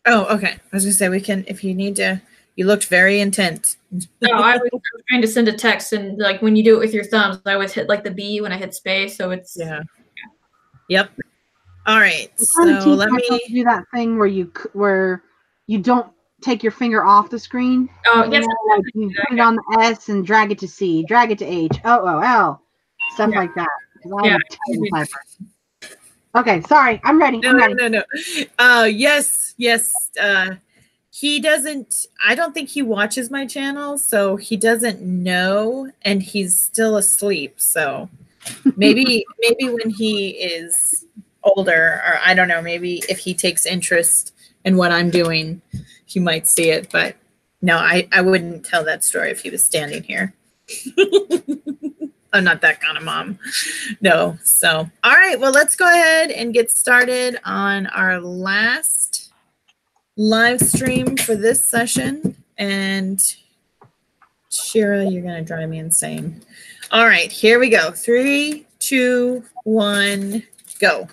A: Oh, okay. I was gonna say we can, if you need to. You looked very intent.
B: No, I was trying to send a text, and like when you do it with your thumbs, I always hit like the B when I hit space. So it's
A: Yep. All right. So let me
C: do that thing where you don't take your finger off the screen.
B: Oh yes.
C: Like you put it on the S and drag it to C, drag it to H, O-O-L, stuff like that. Okay, sorry. I'm ready.
A: No. Yes. He doesn't, I don't think he watches my channel, so he doesn't know, and he's still asleep. So maybe when he is older, or I don't know, maybe if he takes interest in what I'm doing, he might see it. But no, I wouldn't tell that story if he was standing here. I'm not that kind of mom. No. So, all right. Well, let's go ahead and get started on our last live stream for this session. And Shira, you're going to drive me insane. All right. Here we go. 3, 2, 1, go.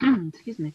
C: Excuse me.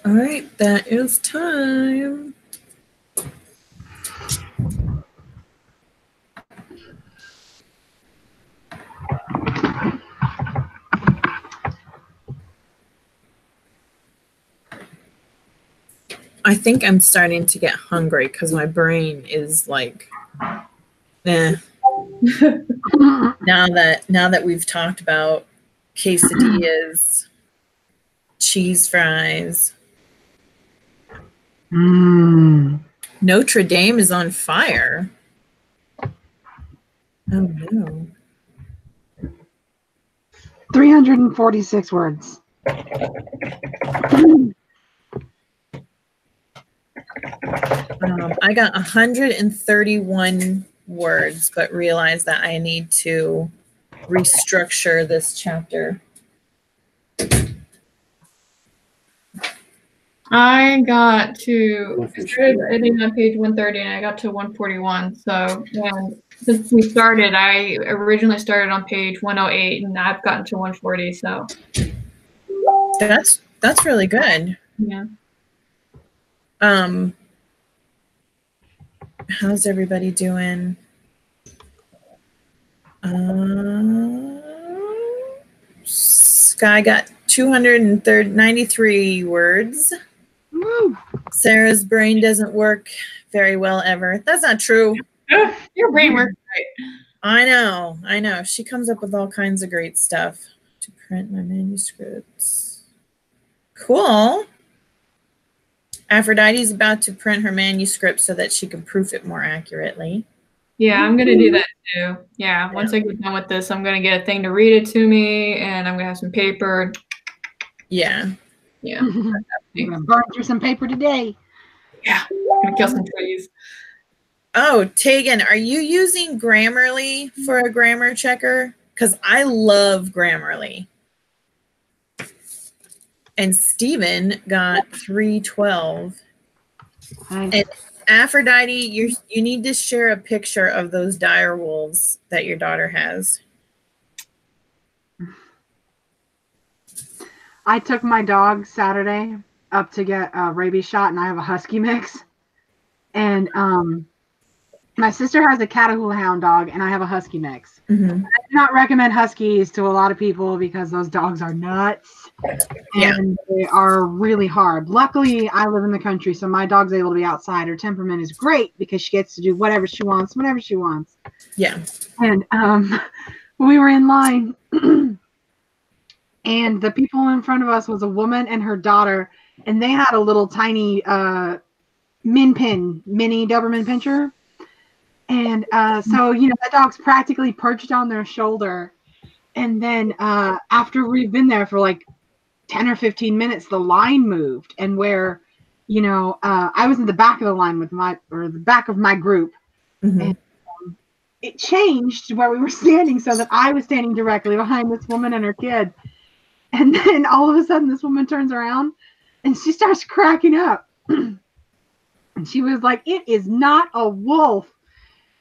A: All right, that is time. I think I'm starting to get hungry because my brain is like, eh. now that we've talked about quesadillas, cheese fries. Notre Dame is on fire. Oh no.
C: 346 words.
A: I got 131 words, but realized that I need to restructure this chapter.
B: I started editing on page 130 and I got to 141. So since we started, I originally started on page 108 and I've gotten to 140. So
A: that's really good.
B: Yeah.
A: How's everybody doing? Skye got 293 words.
C: Woo.
A: Sarah's brain doesn't work very well ever. That's not true.
B: Your brain works great.
A: I know. She comes up with all kinds of great stuff to print my manuscripts. Cool. Aphrodite's about to print her manuscript so that she can proof it more accurately.
B: Yeah, I'm going to do that too. Yeah, once I get done with this, I'm going to get a thing to read it to me, and I'm going to have some paper.
A: Yeah.
B: Yeah.
C: I'm going to burn through some paper today.
B: Yeah, I'm going to kill some trees.
A: Oh, Tegan, are you using Grammarly for a grammar checker? Because I love Grammarly. And Stephen got 312.
C: Nice.
A: And Aphrodite, you need to share a picture of those dire wolves that your daughter has.
C: I took my dog Saturday up to get a rabies shot, and I have a husky mix. And my sister has a Catahoula Hound dog, and I have a husky mix.
A: Mm-hmm.
C: I do not recommend huskies to a lot of people because those dogs are nuts. And they are really hard. Luckily, I live in the country, so my dog's able to be outside. Her temperament is great because she gets to do whatever she wants, whenever she wants.
A: Yeah.
C: And we were in line, and the people in front of us was a woman and her daughter, and they had a little tiny mini Doberman Pinscher. And so, that dog's practically perched on their shoulder. And then after we've been there for like 10 or 15 minutes, the line moved. And where, I was in the back of the line the back of my group.
A: Mm-hmm.
C: And it changed where we were standing so that I was standing directly behind this woman and her kid. And then all of a sudden this woman turns around and she starts cracking up. And she was like, "It is not a wolf."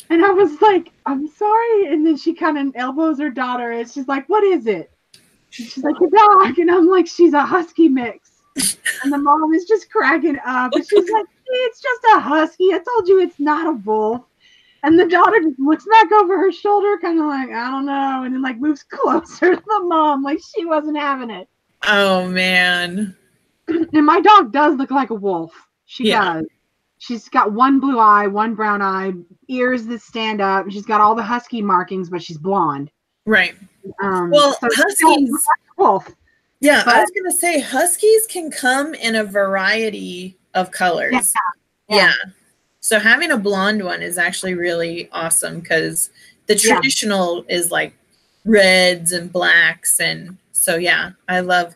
C: And I was like, "I'm sorry." And then she kind of elbows her daughter and she's like, "What is it?" And she's like, "A dog." And I'm like, "She's a husky mix." And the mom is just cracking up. And she's like, "It's just a husky. I told you it's not a wolf." And the daughter just looks back over her shoulder, kind of like, "I don't know." And then like moves closer to the mom, like she wasn't having it.
A: Oh, man.
C: And my dog does look like a wolf. She does. She's got one blue eye, one brown eye, ears that stand up. She's got all the husky markings, but she's blonde.
A: Right.
C: So
A: huskies.
C: Wolf.
A: Yeah, I was going to say huskies can come in a variety of colors. Yeah. So having a blonde one is actually really awesome because the traditional is like reds and blacks. And so, yeah, I love.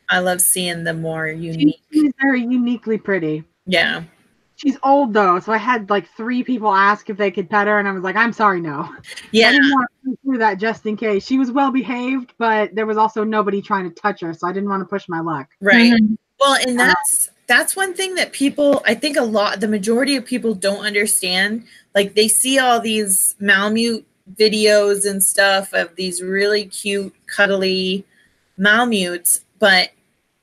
A: I love seeing the more unique.
C: She's very uniquely pretty.
A: Yeah.
C: She's old though, so I had like 3 people ask if they could pet her, and I was like, I'm sorry, no.
A: Yeah.
C: I didn't want to go through that just in case. She was well behaved, but there was also nobody trying to touch her, so I didn't want to push my luck.
A: Right. Well, and that's one thing that people, I think the majority of people don't understand. Like they see all these Malamute videos and stuff of these really cute, cuddly Malamutes, but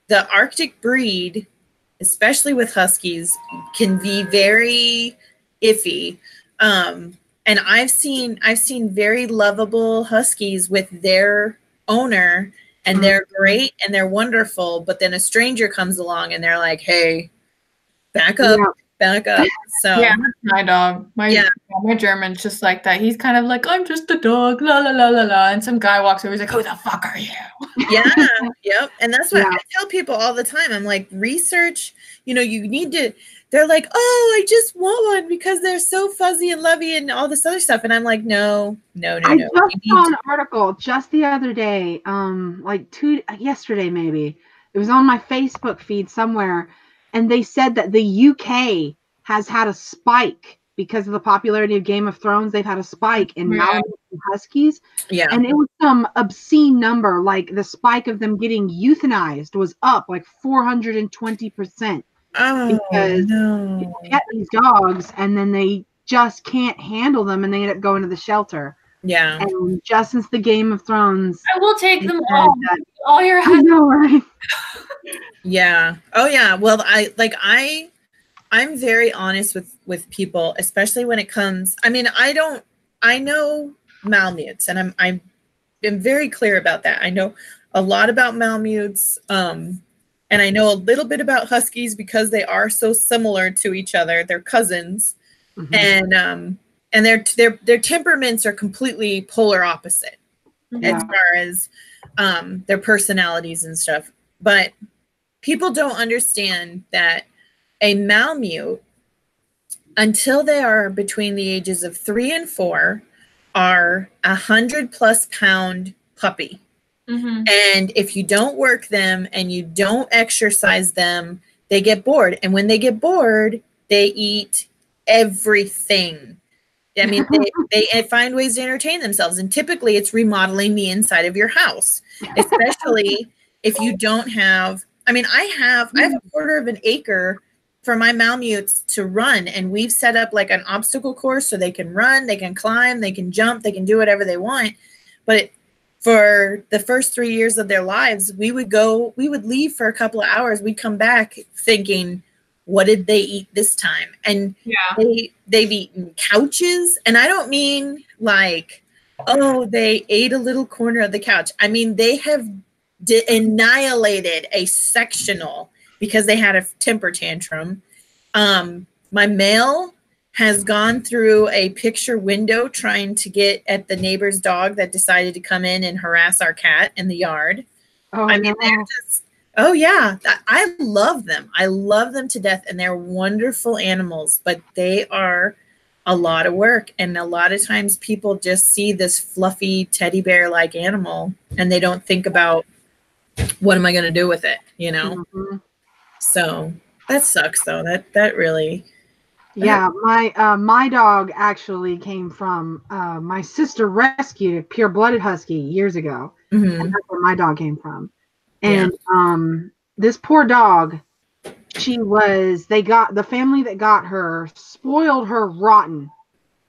A: the Arctic breed, especially with Huskies, can be very iffy. And I've seen very lovable Huskies with their owner, and they're great and they're wonderful, but then a stranger comes along and they're like, hey, back up. So
B: yeah, my dog, my German's just like that. He's kind of like, I'm just a dog, la la la la la. And some guy walks over, he's like, who the fuck are you?
A: Yeah, yep. And that's what I tell people all the time. I'm like, research, you need to. They're like, oh, I just want one because they're so fuzzy and lovey and all this other stuff. And I'm like, no.
C: I just saw an article just the other day, yesterday maybe. It was on my Facebook feed somewhere. And they said that the UK has had a spike because of the popularity of Game of Thrones. They've had a spike in Malamute and Huskies. Yeah. And it was some obscene number. Like the spike of them getting euthanized was up like 420%.
A: Oh,
C: because people get these dogs and then they just can't handle them and they end up going to the shelter. Yeah. And just since the Game of Thrones.
B: I will take them all your
C: I know, right?
A: Yeah. Oh yeah. Well, I'm very honest with people, especially when it comes. I mean, I know Malamutes, and I'm very clear about that. I know a lot about Malamutes, and I know a little bit about Huskies because they are so similar to each other. They're cousins, and their temperaments are completely polar opposite as far as their personalities and stuff. But people don't understand that a Malamute, until they are between the ages of 3 and 4, are 100+ pound puppy. And if you don't work them and you don't exercise them, they get bored. And when they get bored, they eat everything. I mean, they find ways to entertain themselves. And typically it's remodeling the inside of your house, especially if you don't have, I mean, I have a 1/4 of an acre for my Malamutes to run. And we've set up like an obstacle course so they can run, they can climb, they can jump, they can do whatever they want. But for the first 3 years of their lives, we would leave for a couple of hours. We'd come back thinking, what did they eat this time? And they've eaten couches. And I don't mean like, oh, they ate a little corner of the couch. I mean, they have annihilated a sectional because they had a temper tantrum. My male has gone through a picture window trying to get at the neighbor's dog that decided to come in and harass our cat in the yard. Oh, I mean, they're just, oh yeah, I love them. I love them to death, and they're wonderful animals, but they are a lot of work. And a lot of times people just see this fluffy teddy bear-like animal and they don't think about, what am I going to do with it? You know? So that sucks though. That really.
C: Yeah. My dog actually came from, my sister rescued a pure-blooded husky years ago. And that's where my dog came from. And, this poor dog, the family that got her spoiled her rotten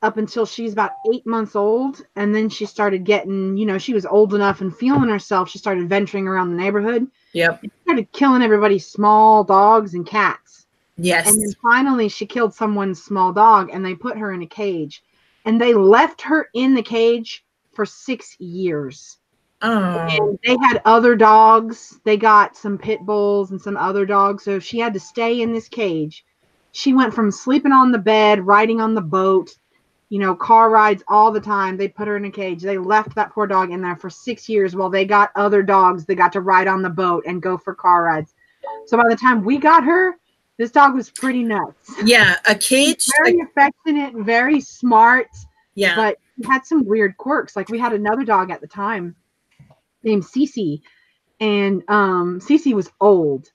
C: up until she's about 8 months old. And then she started getting, she was old enough and feeling herself. She started venturing around the neighborhood. Yep. She started killing everybody's small dogs and cats. Yes. And then finally she killed someone's small dog and they put her in a cage. And they left her in the cage for 6 years. Oh. And they had other dogs. They got some pit bulls and some other dogs. So she had to stay in this cage. She went from sleeping on the bed, riding on the boat, car rides all the time. They put her in a cage. They left that poor dog in there for 6 years while they got other dogs that got to ride on the boat and go for car rides. So by the time we got her, this dog was pretty nuts.
A: Yeah, a cage.
C: Very affectionate, very smart. Yeah. But he had some weird quirks. Like we had another dog at the time named Cece. and Cece was old,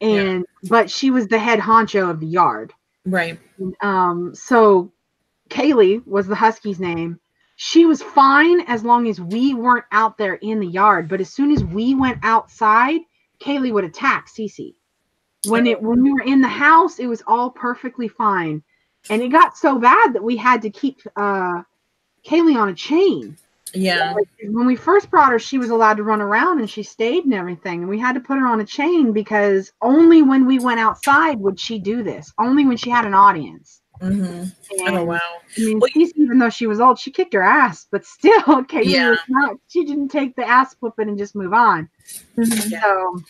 C: and but she was the head honcho of the yard.
A: Right.
C: And, so Kaylee was the husky's name. She was fine as long as we weren't out there in the yard. But as soon as we went outside, Kaylee would attack Cece. When we were in the house, it was all perfectly fine. And it got so bad that we had to keep Kaylee on a chain.
A: Yeah.
C: Like, when we first brought her, she was allowed to run around and she stayed and everything. And we had to put her on a chain because only when we went outside would she do this. Only when she had an audience.
A: Mm-hmm. Oh, wow.
C: I mean, even though she was old, she kicked her ass, but still, Kaylee was not. She didn't take the ass whooping and just move on.
A: Yeah.
C: So,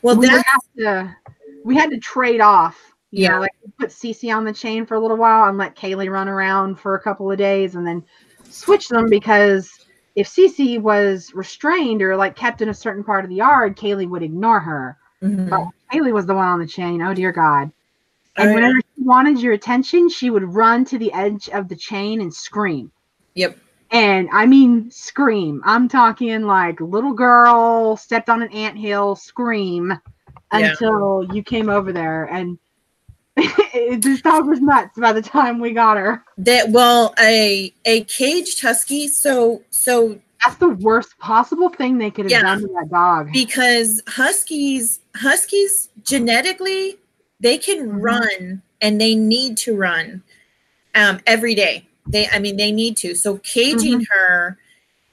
A: well,
C: we had to trade off. You
A: Yeah.
C: know, like put Cece on the chain for a little while and let Kaylee run around for a couple of days, and then switch them, because if Cece was restrained or like kept in a certain part of the yard, Kaylee would ignore her. But Kaylee was the one on the chain. Oh dear God. And whenever she wanted your attention, she would run to the edge of the chain and scream.
A: Yep.
C: And I mean scream. I'm talking like little girl stepped on an anthill scream until you came over there. And this dog was nuts by the time we got her.
A: A caged husky. So
C: that's the worst possible thing they could have done to that dog. Because
A: huskies genetically, they can run, and they need to run every day. They need to. So caging her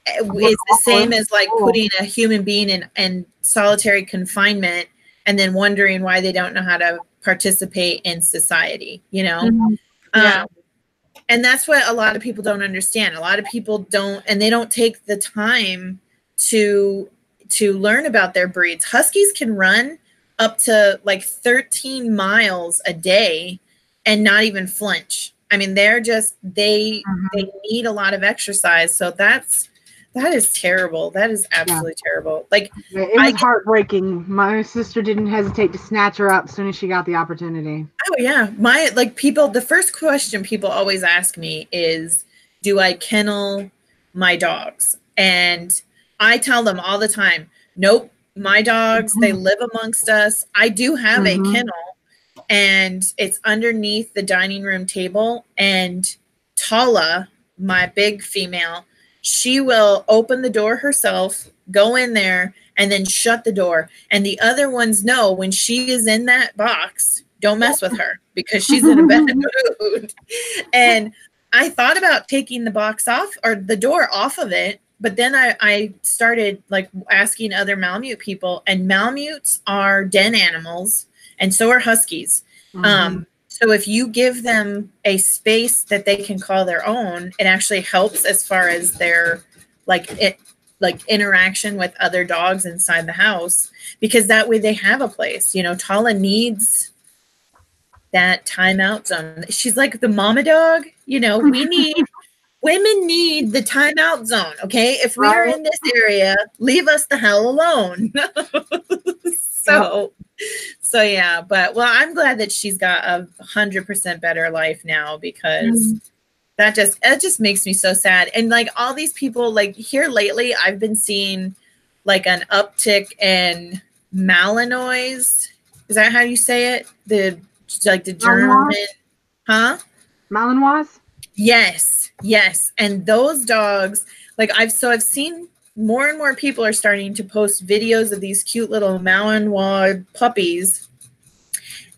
A: is the same as like putting a human being in solitary confinement and then wondering why they don't know how to participate in society, you know? And that's what a lot of people don't understand. A lot of people don't, and they don't take the time to learn about their breeds. Huskies can run up to like 13 miles a day and not even flinch. I mean, they're just, they need a lot of exercise. So that is terrible. That is absolutely terrible. Like,
C: it was heartbreaking. My sister didn't hesitate to snatch her up as soon as she got the opportunity.
A: Oh yeah. The first question people always ask me is, do I kennel my dogs? And I tell them all the time, nope, my dogs, they live amongst us. I do have a kennel, and it's underneath the dining room table. And Tala, my big female, she will open the door herself, go in there, and then shut the door. And the other ones know when she is in that box, don't mess with her, because she's in a bad mood. And I thought about taking the box off, or the door off of it, but then I started like asking other Malamute people, and Malamutes are den animals, and so are huskies. So if you give them a space that they can call their own, it actually helps as far as their interaction with other dogs inside the house, because that way they have a place. You know, Tala needs that timeout zone. She's like the mama dog. You know, women need the timeout zone. Okay, if we are in this area, leave us the hell alone. So yeah, but I'm glad that she's got 100% better life now, because it just makes me so sad. And like all these people, like here lately, I've been seeing like an uptick in Malinois. Is that how you say it? The German,
C: Malinois?
A: Yes. And those dogs, like I've seen more and more people are starting to post videos of these cute little Malinois puppies.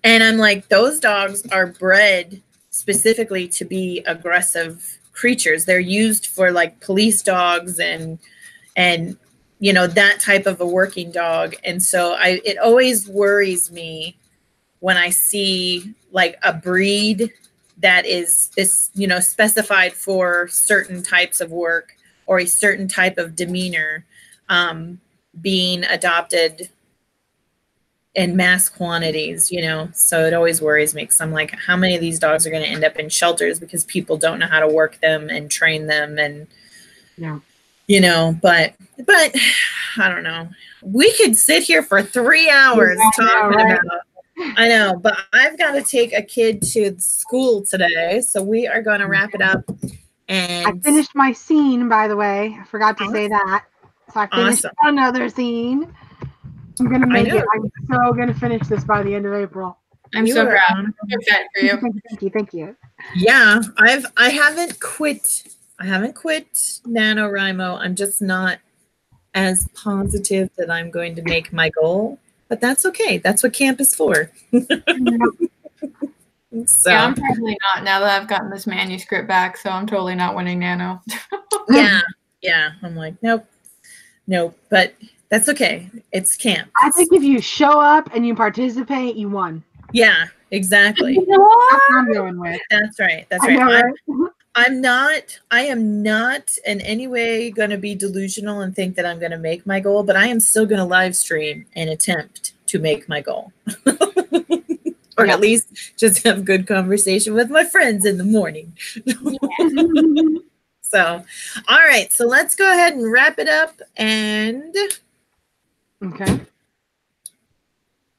A: And I'm like, those dogs are bred specifically to be aggressive creatures. They're used for like police dogs and you know, that type of a working dog. And so it always worries me when I see like a breed that is you know, specified for certain types of work or a certain type of demeanor being adopted in mass quantities, you know. So it always worries me, because I'm like, how many of these dogs are going to end up in shelters because people don't know how to work them and train them, and you know, but I don't know. We could sit here for 3 hours talking about. I know, but I've got to take a kid to school today, so we are going to wrap it up. And
C: I finished my scene, by the way. I forgot to say that. So I finished another scene. I'm gonna make it. I'm so gonna finish this by the end of April.
B: I'm so proud. I'm so excited for you.
C: Thank you.
A: Yeah, I haven't quit. I haven't quit NaNoWriMo. I'm just not as positive that I'm going to make my goal, but that's okay. That's what camp is for. So
B: yeah, I'm probably not now that I've gotten this manuscript back, so I'm totally not winning Nano.
A: yeah. I'm like, nope, but that's okay. It's camp.
C: I think if you show up and you participate, you won.
A: Yeah, exactly.
C: That's what I'm going with.
A: That's right. That's right. I am not in any way going to be delusional and think that I'm going to make my goal, but I am still going to live stream and attempt to make my goal. Or at least just have good conversation with my friends in the morning. So, all right. So let's go ahead and wrap it up and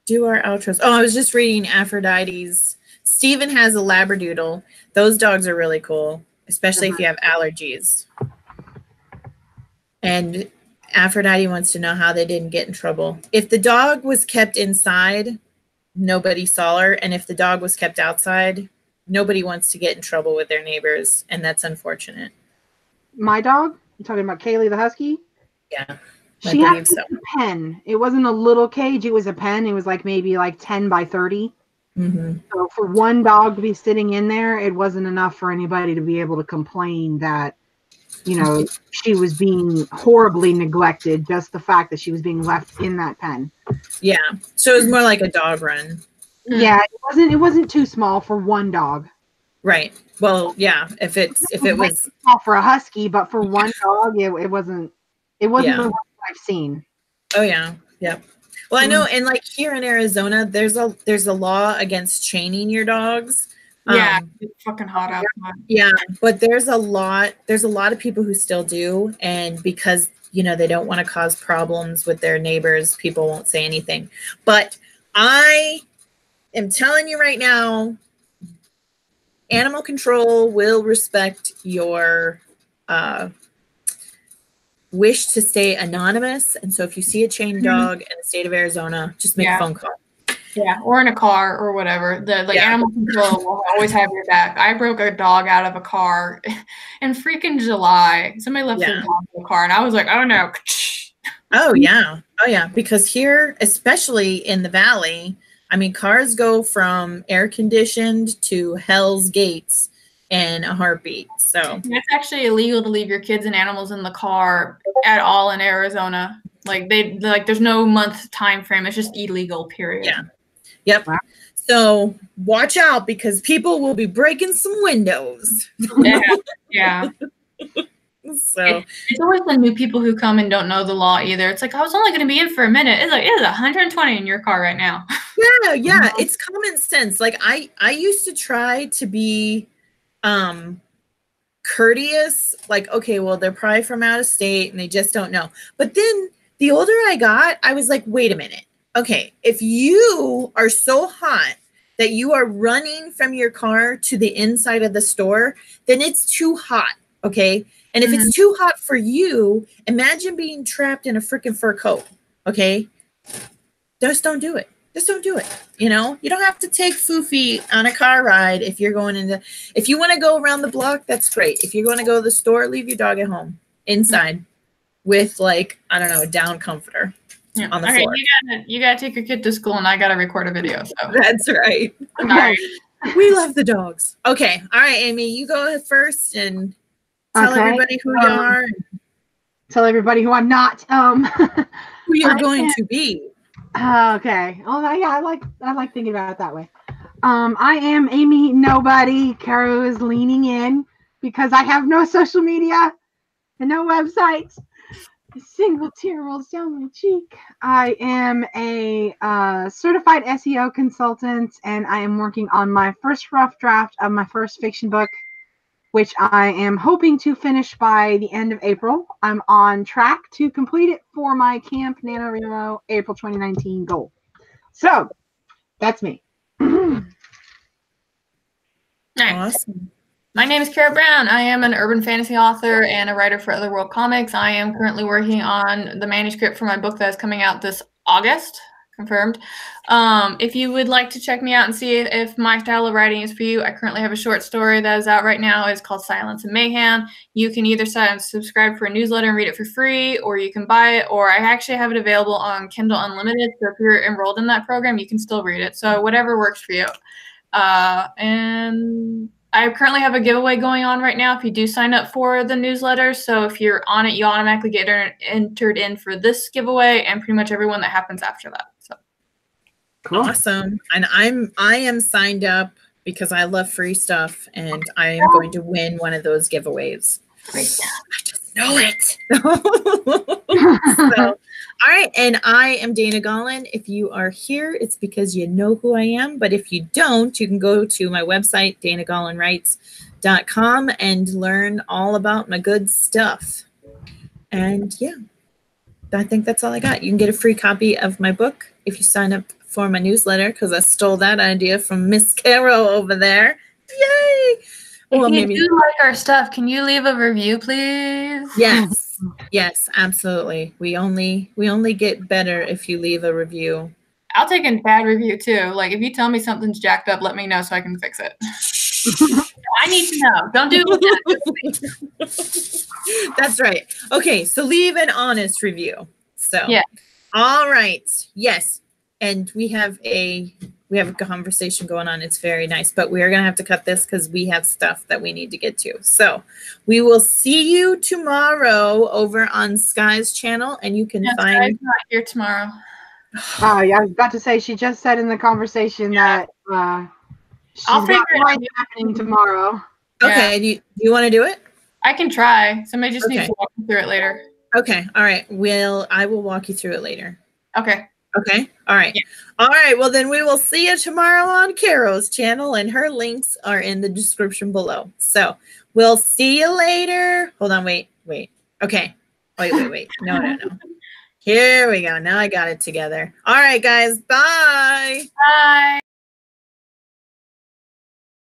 A: do our outros. Oh, I was just reading Aphrodite's. Steven has a Labradoodle. Those dogs are really cool, especially if you have allergies. And Aphrodite wants to know how they didn't get in trouble. If the dog was kept inside, nobody saw her. And if the dog was kept outside, nobody wants to get in trouble with their neighbors. And that's unfortunate.
C: My dog? You're talking about Kaylee the Husky?
A: Yeah.
C: She had a pen. It wasn't a little cage. It was a pen. It was like maybe like 10 by 30. So for one dog to be sitting in there, it wasn't enough for anybody to be able to complain that, you know, she was being horribly neglected. Just the fact that she was being left in that pen.
A: Yeah. So it was more like a dog run.
C: Yeah, it wasn't too small for one dog.
A: Right. Well, yeah. If it was
C: small for a husky, but for one dog, it wasn't the worst I've seen.
A: Oh yeah. Yep. Well, I know, and like here in Arizona, there's a law against chaining your dogs.
B: Yeah, it's fucking hot outside.
A: Yeah, but there's a lot of people who still do, and because they don't want to cause problems with their neighbors, people won't say anything. But I am telling you right now, animal control will respect your wish to stay anonymous. And so if you see a chained dog in the state of Arizona, just make a phone call.
B: Yeah, or in a car or whatever. The animal control will always have your back. I broke a dog out of a car in freaking July. Somebody left their dog in the car, and I was like, oh no.
A: Oh yeah. Because here, especially in the valley, I mean, cars go from air conditioned to Hell's Gates in a heartbeat. So
B: it's actually illegal to leave your kids and animals in the car at all in Arizona. Like there's no month time frame. It's just illegal, period.
A: Yeah. Yep. Wow. So watch out because people will be breaking some windows.
B: Yeah.
A: So
B: it's always the new people who come and don't know the law either. It's like, I was only going to be in for a minute. It's like, it is 120 in your car right now.
A: Yeah. It's common sense. Like I used to try to be courteous, like, okay, well, they're probably from out of state and they just don't know. But then the older I got, I was like, wait a minute. Okay, if you are so hot that you are running from your car to the inside of the store, then it's too hot, okay? And if it's too hot for you, imagine being trapped in a freaking fur coat, okay? Just don't do it. Just don't do it. You don't have to take Foofy on a car ride if you're going if you want to go around the block, that's great. If you're going to go to the store, leave your dog at home, inside, with like, I don't know, a down comforter on the floor.
B: You gotta take your kid to school and I gotta record a video. So.
A: That's right.
B: Okay.
A: We love the dogs. Okay. All right, Amy, you go ahead first and tell everybody who you are.
C: Tell everybody who I'm not.
A: Who you're going to be.
C: Okay. Oh yeah, I like thinking about it that way. I am Amy Nobody. Caro is leaning in because I have no social media and no websites. A single tear rolls down my cheek. I am a certified SEO consultant, and I am working on my first rough draft of my first fiction book, which I am hoping to finish by the end of April. I'm on track to complete it for my Camp NaNoWriMo April 2019 goal. So, that's me.
B: Nice. Awesome. My name is Kara Brown. I am an urban fantasy author and a writer for Otherworld Comics. I am currently working on the manuscript for my book that is coming out this August, confirmed. If you would like to check me out and see if my style of writing is for you, I currently have a short story that is out right now. It's called Silence and Mayhem. You can either subscribe for a newsletter and read it for free, or you can buy it, or I actually have it available on Kindle Unlimited. So if you're enrolled in that program, you can still read it. So whatever works for you. And I currently have a giveaway going on right now if you do sign up for the newsletter. So if you're on it, you automatically get entered in for this giveaway and pretty much everyone that happens after that. So
A: cool. Awesome. And I am signed up because I love free stuff, and I am going to win one of those giveaways. Great stuff. I just know it. So, all right, and I am Dana Gollin. If you are here, it's because you know who I am. But if you don't, you can go to my website, DanaGollinWrites.com, and learn all about my good stuff. And yeah, I think that's all I got. You can get a free copy of my book if you sign up for my newsletter, because I stole that idea from Miss Caro over there. Yay!
B: Well, if you do like our stuff, can you leave a review, please?
A: Yes. Yes, absolutely. We only get better if you leave a review.
B: I'll take a bad review too. Like if you tell me something's jacked up, let me know so I can fix it. I need to know. Don't do that.
A: That's right. Okay, so leave an honest review. So
B: yeah.
A: All right. Yes. And we have a conversation going on. It's very nice, but we are going to have to cut this because we have stuff that we need to get to. So we will see you tomorrow over on Skye's channel, and you can find.
B: Skye's not here tomorrow.
C: Oh, yeah, I was about to say, she just said in the conversation that
B: I'll figure it out.
C: Happening tomorrow.
A: Okay. Yeah. Do you want to do it?
B: I can try. Somebody just needs to walk me through it later.
A: Okay. All right. I will walk you through it later.
B: Okay.
A: Okay. All right. Yeah. All right. Well, then we will see you tomorrow on Caro's channel, and her links are in the description below. So we'll see you later. Hold on. Wait. Okay. Wait. No. Here we go. Now I got it together. All right, guys. Bye.
B: Bye.